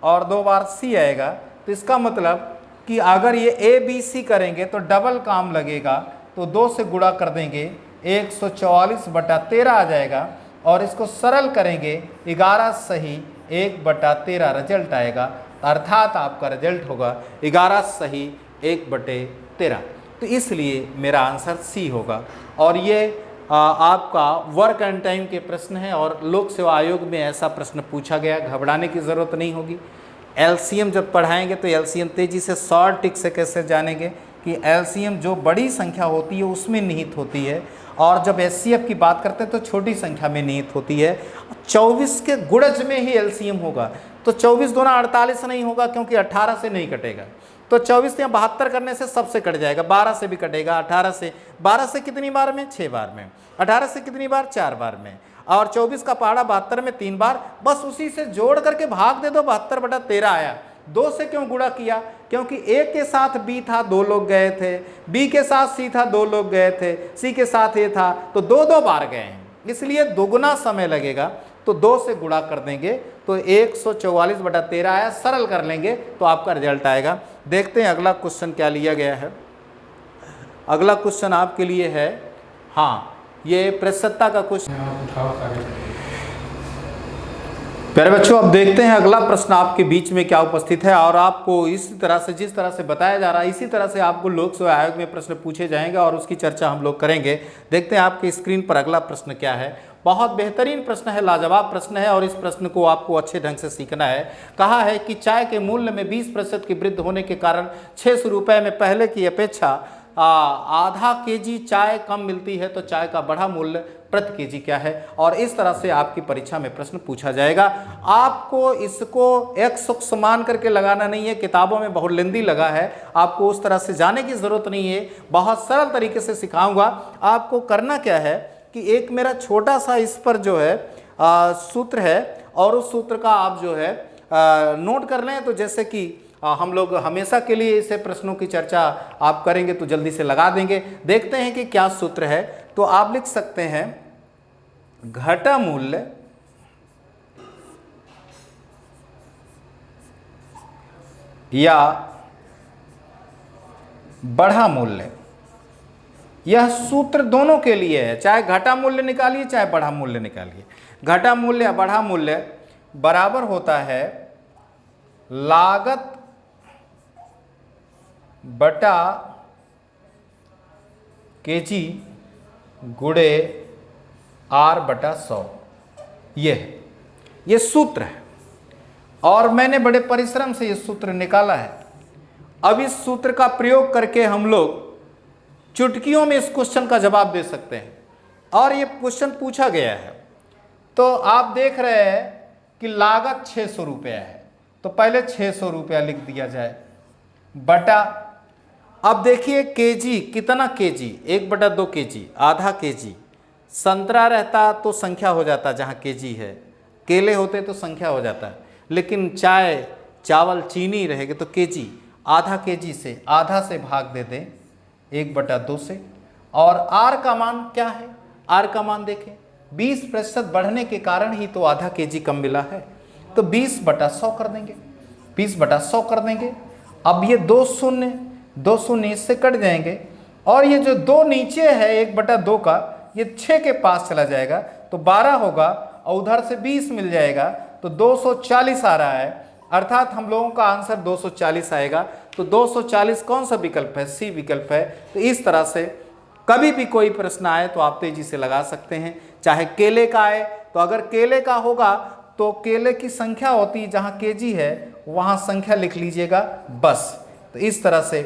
और 2 बार सी आएगा। तो इसका मतलब कि अगर ये ए बी सी करेंगे तो डबल काम लगेगा, तो 2 से गुणा कर देंगे, 144/13 आ जाएगा। और इसको सरल करेंगे 11 सही 1/13 रिजल्ट आएगा। अर्थात आपका रिजल्ट होगा 11 सही 1/13। तो इसलिए मेरा आंसर सी होगा। और ये आपका वर्क एंड टाइम के प्रश्न है, और लोक सेवा आयोग में ऐसा प्रश्न पूछा गया, घबराने की ज़रूरत नहीं होगी। एलसीएम जब पढ़ाएंगे तो एलसीएम तेज़ी से शॉर्ट टिक से कैसे जानेंगे कि एलसीएम जो बड़ी संख्या होती है उसमें निहित होती है, और जब एचसीएफ की बात करते हैं तो छोटी संख्या में निहित होती है। 24 के गुणज में ही एलसीएम होगा, तो 24 दूना 48 नहीं होगा, क्योंकि 18 से नहीं कटेगा। तो 24 या 72 करने से सबसे कट जाएगा, 12 से भी कटेगा, 18 से, 12 से कितनी बार में? 6 बार में, 18 से कितनी बार? 4 बार में, और 24 का पहाड़ा 72 में 3 बार। बस उसी से जोड़ करके भाग दे दो, 72/13 आया। 2 से क्यों गुणा किया? क्योंकि ए के साथ बी था, 2 लोग गए थे, बी के साथ सी था, 2 लोग गए थे, सी के साथ ए था, तो 2 बार गए हैं, इसलिए दोगुना समय लगेगा। तो 2 से गुणा कर देंगे तो 144/13 आया। सरल कर लेंगे तो आपका रिजल्ट आएगा। देखते हैं अगला क्वेश्चन क्या लिया गया है। अगला क्वेश्चन आपके लिए है, हाँ, ये प्रसन्नता का क्वेश्चन। प्यारे बच्चों, अब देखते हैं अगला प्रश्न आपके बीच में क्या उपस्थित है। और आपको इसी तरह से, जिस तरह से बताया जा रहा है, इसी तरह से आपको लोक सेवा आयोग में प्रश्न पूछे जाएंगे और उसकी चर्चा हम लोग करेंगे। देखते हैं आपके स्क्रीन पर अगला प्रश्न क्या है। बहुत बेहतरीन प्रश्न है, लाजवाब प्रश्न है, और इस प्रश्न को आपको अच्छे ढंग से सीखना है। कहा है कि चाय के मूल्य में 20% की वृद्धि होने के कारण 600 रुपये में पहले की अपेक्षा आधा केजी चाय कम मिलती है तो चाय का बढ़ा मूल्य प्रति केजी क्या है। और इस तरह से आपकी परीक्षा में प्रश्न पूछा जाएगा। आपको इसको x मान करके लगाना नहीं है, किताबों में बहुत लेंदी लगा है, आपको उस तरह से जाने की ज़रूरत नहीं है, बहुत सरल तरीके से सिखाऊंगा। आपको करना क्या है कि एक मेरा छोटा सा इस पर जो है सूत्र है और उस सूत्र का आप जो है नोट कर लें। तो जैसे कि हम लोग हमेशा के लिए इसे प्रश्नों की चर्चा आप करेंगे तो जल्दी से लगा देंगे। देखते हैं कि क्या सूत्र है। तो आप लिख सकते हैं घटा मूल्य या बढ़ा मूल्य। यह सूत्र दोनों के लिए है, चाहे घटा मूल्य निकालिए चाहे बढ़ा मूल्य निकालिए। घटा मूल्य या बढ़ा मूल्य बराबर होता है लागत बटा केजी गुणे R बटा 100। ये सूत्र है और मैंने बड़े परिश्रम से ये सूत्र निकाला है। अब इस सूत्र का प्रयोग करके हम लोग चुटकियों में इस क्वेश्चन का जवाब दे सकते हैं। और ये क्वेश्चन पूछा गया है तो आप देख रहे हैं कि लागत 600 रुपया है, तो पहले 600 रुपया लिख दिया जाए बटा, अब देखिए केजी कितना, केजी 1/2 केजी, आधा केजी। संतरा रहता तो संख्या हो जाता जहाँ केजी है, केले होते तो संख्या हो जाता है, लेकिन चाय चावल चीनी रहेगी तो केजी, आधा केजी से आधा से भाग दे दें 1/2 से। और आर का मान क्या है, आर का मान देखें 20% बढ़ने के कारण ही तो आधा केजी कम मिला है, तो 20/100 कर देंगे, 20/100 कर देंगे। अब ये 2 शून्य इससे कट जाएंगे और ये जो 2 नीचे है 1/2 का, ये 6 के पास चला जाएगा तो 12 होगा और उधर से 20 मिल जाएगा तो 240 आ रहा है, अर्थात हम लोगों का आंसर 240 आएगा। तो 240 कौन सा विकल्प है, सी विकल्प है। तो इस तरह से कभी भी कोई प्रश्न आए तो आप तेजी से लगा सकते हैं। चाहे केले का आए तो अगर केले का होगा तो केले की संख्या होती है, जहाँ केजी है वहाँ संख्या लिख लीजिएगा बस। तो इस तरह से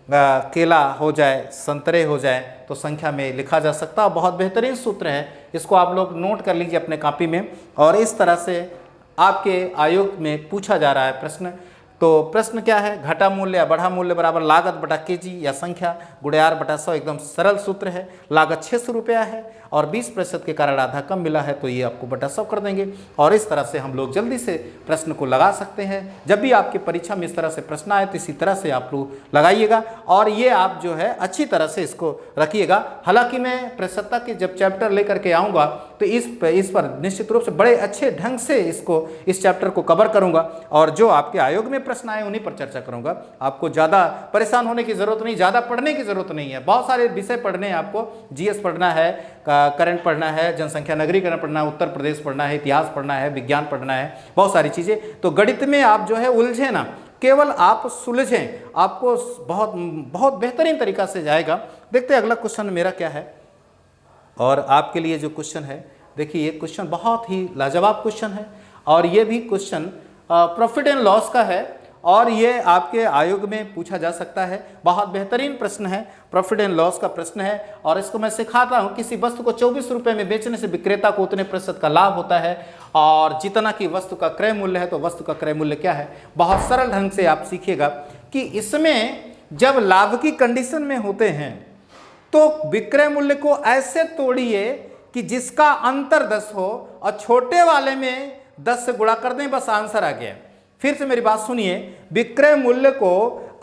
केला हो जाए, संतरे हो जाए तो संख्या में लिखा जा सकता है। बहुत बेहतरीन सूत्र है, इसको आप लोग नोट कर लीजिए अपने कॉपी में। और इस तरह से आपके आयोग में पूछा जा रहा है प्रश्न। तो प्रश्न क्या है, घटा मूल्य या बढ़ा मूल्य बराबर लागत बटा केजी या संख्या गुणे R बटा 100। एकदम सरल सूत्र है। लागत 600 रुपया है और 20% के कारण आधा कम मिला है तो ये आपको बटा 100 कर देंगे। और इस तरह से हम लोग जल्दी से प्रश्न को लगा सकते हैं। जब भी आपकी परीक्षा में इस तरह से प्रश्न आए तो इसी तरह से आप लोग लगाइएगा और ये आप जो है अच्छी तरह से इसको रखिएगा। हालांकि मैं प्रसन्नता के जब चैप्टर लेकर के आऊँगा तो इस पर निश्चित रूप से बड़े अच्छे ढंग से इस चैप्टर को कवर करूँगा और जो आपके आयोग में प्रश्न आए उन्हीं पर चर्चा करूंगा। आपको ज़्यादा परेशान होने की ज़रूरत नहीं, ज़्यादा पढ़ने की ज़रूरत नहीं है। बहुत सारे विषय पढ़ने हैं आपको, जीएस पढ़ना है, करंट पढ़ना है, जनसंख्या नगरीकरण पढ़ना है, उत्तर प्रदेश पढ़ना है, इतिहास पढ़ना है, विज्ञान पढ़ना है, बहुत सारी चीज़ें। तो गणित में आप जो है उलझे ना, केवल आप सुलझें, आपको बहुत बहुत बेहतरीन तरीका से जाएगा। देखते हैं अगला क्वेश्चन मेरा क्या है। और आपके लिए जो क्वेश्चन है, देखिए ये क्वेश्चन बहुत ही लाजवाब क्वेश्चन है और ये भी क्वेश्चन प्रॉफिट एंड लॉस का है और ये आपके आयोग में पूछा जा सकता है। बहुत बेहतरीन प्रश्न है, प्रॉफिट एंड लॉस का प्रश्न है और इसको मैं सिखाता हूँ। किसी वस्तु को 24 रुपये में बेचने से विक्रेता को उतने प्रतिशत का लाभ होता है और जितना कि वस्तु का क्रय मूल्य है तो वस्तु का क्रय मूल्य क्या है। बहुत सरल ढंग से आप सीखिएगा कि इसमें जब लाभ की कंडीशन में होते हैं तो विक्रय मूल्य को ऐसे तोड़िए कि जिसका अंतर 10 हो और छोटे वाले में 10 से गुणा कर दें, बस आंसर आ गया। फिर से मेरी बात सुनिए, विक्रय मूल्य को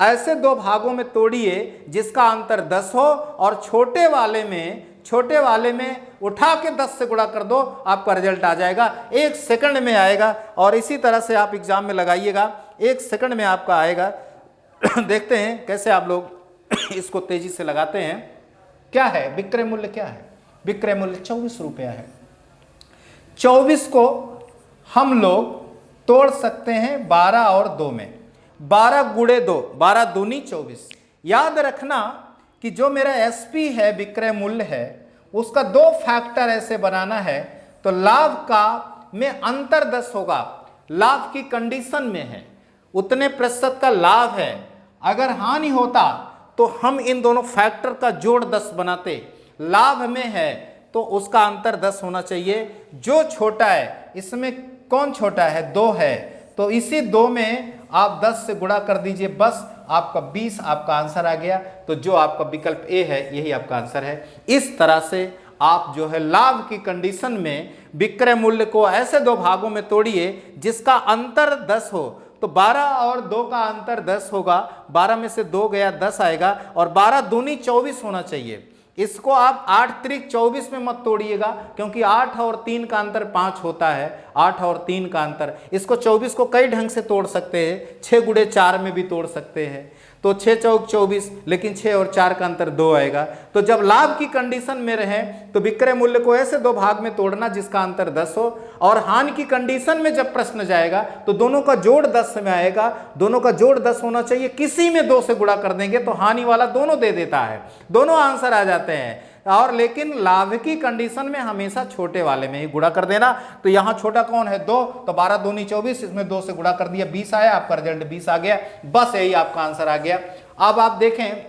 ऐसे 2 भागों में तोड़िए जिसका अंतर 10 हो और छोटे वाले में उठा के 10 से गुणा कर दो, आपका रिजल्ट आ जाएगा। 1 सेकंड में आएगा और इसी तरह से आप एग्जाम में लगाइएगा, 1 सेकंड में आपका आएगा। देखते हैं कैसे आप लोग इसको तेजी से लगाते हैं। क्या है विक्रय मूल्य, क्या है विक्रय मूल्य? 24 रुपया है। 24 को हम लोग तोड़ सकते हैं 12 और 2 में, 12 गुणे 2, 12 दूनी 24। याद रखना कि जो मेरा एसपी है, विक्रय मूल्य है, उसका 2 फैक्टर ऐसे बनाना है तो लाभ का में अंतर 10 होगा, लाभ की कंडीशन में है, उतने प्रतिशत का लाभ है। अगर हानि होता तो हम इन दोनों फैक्टर का जोड़ 10 बनाते। लाभ में है तो उसका अंतर 10 होना चाहिए। जो छोटा है, इसमें कौन छोटा है? 2 है, तो इसी 2 में आप 10 से गुणा कर दीजिए, बस आपका 20 आपका आंसर आ गया। तो जो आपका विकल्प ए है यही आपका आंसर है। इस तरह से आप जो है लाभ की कंडीशन में विक्रय मूल्य को ऐसे 2 भागों में तोड़िए जिसका अंतर 10 हो। तो 12 और 2 का अंतर 10 होगा, 12 में से 2 गया 10 आएगा, और 12 दूनी 24 होना चाहिए। इसको आप 8 त्रिक 24 में मत तोड़िएगा, क्योंकि 8 और 3 का अंतर 5 होता है। 8 और 3 का अंतर, इसको 24 को कई ढंग से तोड़ सकते हैं, 6 गुणे 4 में भी तोड़ सकते हैं। तो 6 चौक 24, लेकिन 6 और 4 का अंतर 2 आएगा। तो जब लाभ की कंडीशन में रहे तो विक्रय मूल्य को ऐसे 2 भाग में तोड़ना जिसका अंतर 10 हो, और हानि की कंडीशन में जब प्रश्न जाएगा तो दोनों का जोड़ 10 में आएगा। दोनों का जोड़ 10 होना चाहिए, किसी में 2 से गुणा कर देंगे तो हानि वाला दोनों दे देता है, दोनों आंसर आ जाते हैं। और लेकिन लाभ की कंडीशन में हमेशा छोटे वाले में ही गुणा कर देना। तो यहां छोटा कौन है? 2, तो 12 दूनी 24, इसमें 2 से गुणा कर दिया, 20 आया, आपका रिजल्ट 20 आ गया। बस यही आपका आंसर आ गया। अब आप देखें,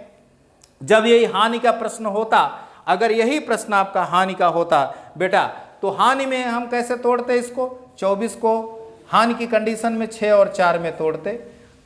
जब यही हानि का प्रश्न होता, अगर यही प्रश्न आपका हानि का होता बेटा, तो हानि में हम कैसे तोड़ते इसको? 24 को हानि की कंडीशन में 6 और 4 में तोड़ते,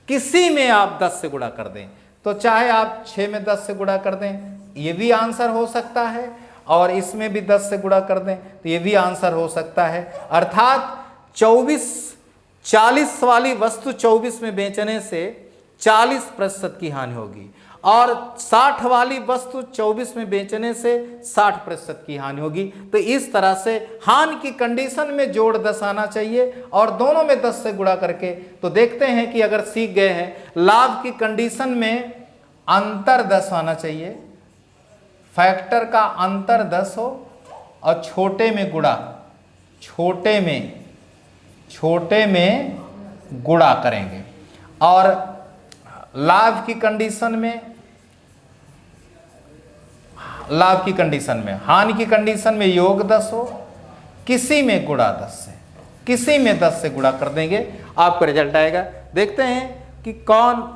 किसी में आप 10 से गुणा कर दें। तो चाहे आप 6 में 10 से गुणा कर दें, ये भी आंसर हो सकता है, और इसमें भी 10 से गुणा कर दें तो ये भी आंसर हो सकता है। अर्थात 40 वाली वस्तु 24 में बेचने से 40% की हानि होगी, और 60 वाली वस्तु 24 में बेचने से 60% की हानि होगी। तो इस तरह से हानि की कंडीशन में जोड़ 10 आना चाहिए, और दोनों में 10 से गुणा करके। तो देखते हैं कि अगर सीख गए हैं, लाभ की कंडीशन में अंतर 10 आना चाहिए, फैक्टर का अंतर 10 हो, और छोटे में गुणा, छोटे में गुणा करेंगे। और लाभ की कंडीशन में, लाभ की कंडीशन में, हानि की कंडीशन में योग 10 हो, किसी में गुणा 10 से, किसी में 10 से गुणा कर देंगे, आपका रिजल्ट आएगा। देखते हैं कि कौन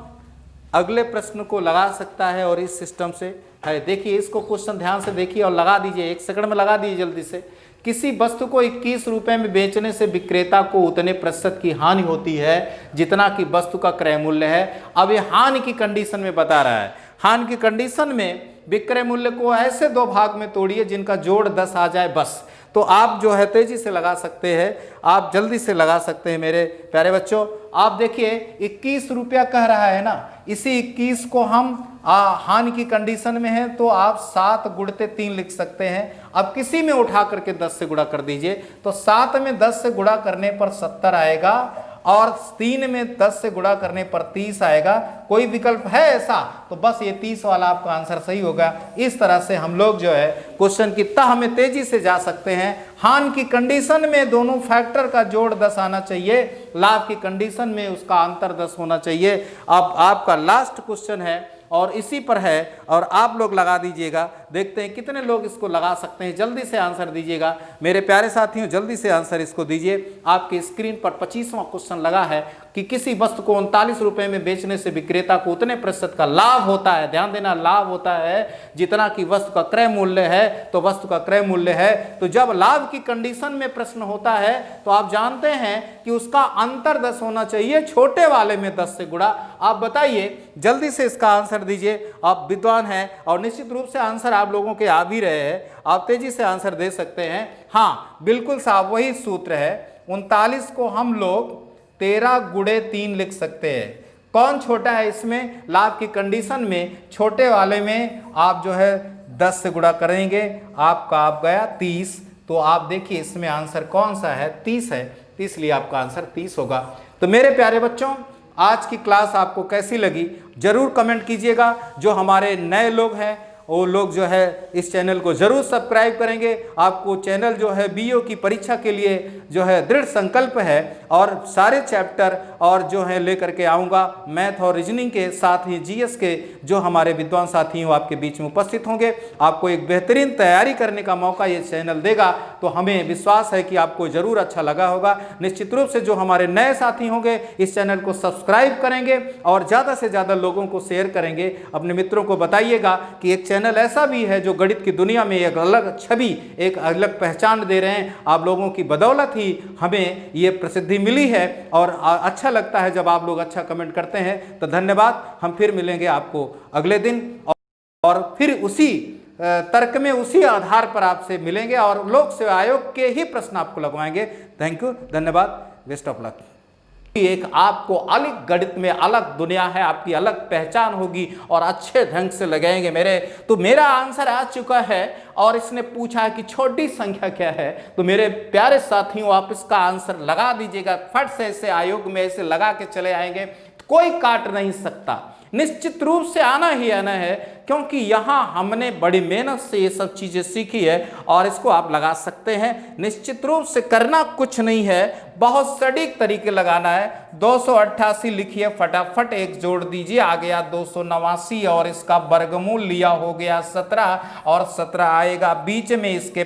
अगले प्रश्न को लगा सकता है और इस सिस्टम से है। देखिए, इसको क्वेश्चन ध्यान से देखिए और लगा दीजिए, 1 सेकंड में लगा दीजिए जल्दी से। किसी वस्तु को 21 रुपए में बेचने से विक्रेता को उतने प्रतिशत की हानि होती है जितना कि वस्तु का क्रय मूल्य है। अब ये हानि की कंडीशन में बता रहा है। हानि की कंडीशन में विक्रय मूल्य को ऐसे 2 भाग में तोड़िए जिनका जोड़ 10 आ जाए, बस। तो आप जो है तेजी से लगा सकते हैं, आप जल्दी से लगा सकते हैं मेरे प्यारे बच्चों। आप देखिए 21 रुपया कह रहा है ना, इसी 21 को हम हानि की कंडीशन में है तो आप 7 गुणते 3 लिख सकते हैं। अब किसी में उठा करके 10 से गुणा कर दीजिए, तो 7 में 10 से गुणा करने पर 70 आएगा, और 3 में 10 से गुणा करने पर 30 आएगा। कोई विकल्प है ऐसा? तो बस ये 30 वाला आपका आंसर सही होगा। इस तरह से हम लोग जो है क्वेश्चन की तह में तेजी से जा सकते हैं। हानि की कंडीशन में दोनों फैक्टर का जोड़ 10 आना चाहिए, लाभ की कंडीशन में उसका अंतर 10 होना चाहिए। अब आपका लास्ट क्वेश्चन है और इसी पर है, और आप लोग लगा दीजिएगा। देखते हैं कितने लोग इसको लगा सकते हैं, जल्दी से आंसर दीजिएगा मेरे प्यारे साथियों, जल्दी से आंसर इसको दीजिए। आपकी स्क्रीन पर 25वां क्वेश्चन लगा है कि किसी वस्तु को 39 रुपए में बेचने से विक्रेता को उतने प्रतिशत का लाभ होता है, ध्यान देना, लाभ होता है जितना कि वस्तु का क्रय मूल्य है। तो वस्तु का क्रय मूल्य है, तो जब लाभ की कंडीशन में प्रश्न होता है तो आप जानते हैं कि उसका अंतर 10 होना चाहिए, छोटे वाले में 10 से गुणा। आप बताइए, जल्दी से इसका आंसर दीजिए। आप विद्वान हैं और निश्चित रूप से आंसर आप लोगों के आ भी रहे हैं, आप तेजी से आंसर दे सकते हैं। हाँ बिल्कुल साहब, वही सूत्र है। 39 को हम लोग 13 गुणे 3 लिख सकते हैं। कौन छोटा है इसमें? लाभ की कंडीशन में छोटे वाले में आप जो है 10 से गुणा करेंगे, आपका आप गया 30। तो आप देखिए इसमें आंसर कौन सा है? 30 है, इसलिए आपका आंसर 30 होगा। तो मेरे प्यारे बच्चों, आज की क्लास आपको कैसी लगी जरूर कमेंट कीजिएगा। जो हमारे नए लोग हैं वो लोग जो है इस चैनल को जरूर सब्सक्राइब करेंगे। आपको चैनल जो है बीईओ की परीक्षा के लिए जो है दृढ़ संकल्प है और सारे चैप्टर और जो है लेकर के आऊँगा। मैथ और रीजनिंग के साथ ही जीएस के जो हमारे विद्वान साथी हैं आपके बीच में उपस्थित होंगे। आपको एक बेहतरीन तैयारी करने का मौका ये चैनल देगा, तो हमें विश्वास है कि आपको जरूर अच्छा लगा होगा। निश्चित रूप से जो हमारे नए साथी होंगे इस चैनल को सब्सक्राइब करेंगे और ज़्यादा से ज़्यादा लोगों को शेयर करेंगे। अपने मित्रों को बताइएगा कि एक चैनल ऐसा भी है जो गणित की दुनिया में एक अलग छवि, एक अलग पहचान दे रहे हैं। आप लोगों की बदौलत ही हमें ये प्रसिद्धि मिली है और अच्छा लगता है जब आप लोग अच्छा कमेंट करते हैं। तो धन्यवाद। हम फिर मिलेंगे आपको अगले दिन और फिर उसी तर्क में उसी आधार पर आपसे मिलेंगे और लोक सेवा आयोग के ही प्रश्न आपको लगवाएंगे। थैंक यू, धन्यवाद, बेस्ट ऑफ लक। एक आपको अलग गणित में अलग दुनिया है, आपकी अलग पहचान होगी और अच्छे ढंग से लगाएंगे मेरे। तो मेरा आंसर आ चुका है और इसने पूछा कि छोटी संख्या क्या है। तो मेरे प्यारे साथियों, आप इसका आंसर लगा दीजिएगा। फट से ऐसे आयोग में ऐसे लगा के चले आएंगे, कोई काट नहीं सकता। निश्चित रूप से आना ही आना है, क्योंकि यहाँ हमने बड़ी मेहनत से ये सब चीज़ें सीखी है और इसको आप लगा सकते हैं। निश्चित रूप से करना कुछ नहीं है, बहुत सटीक तरीके लगाना है। 288 लिखिए, फटाफट एक जोड़ दीजिए, आ गया 289 और इसका वर्गमूल लिया हो गया 17 और 17 आएगा बीच में इसके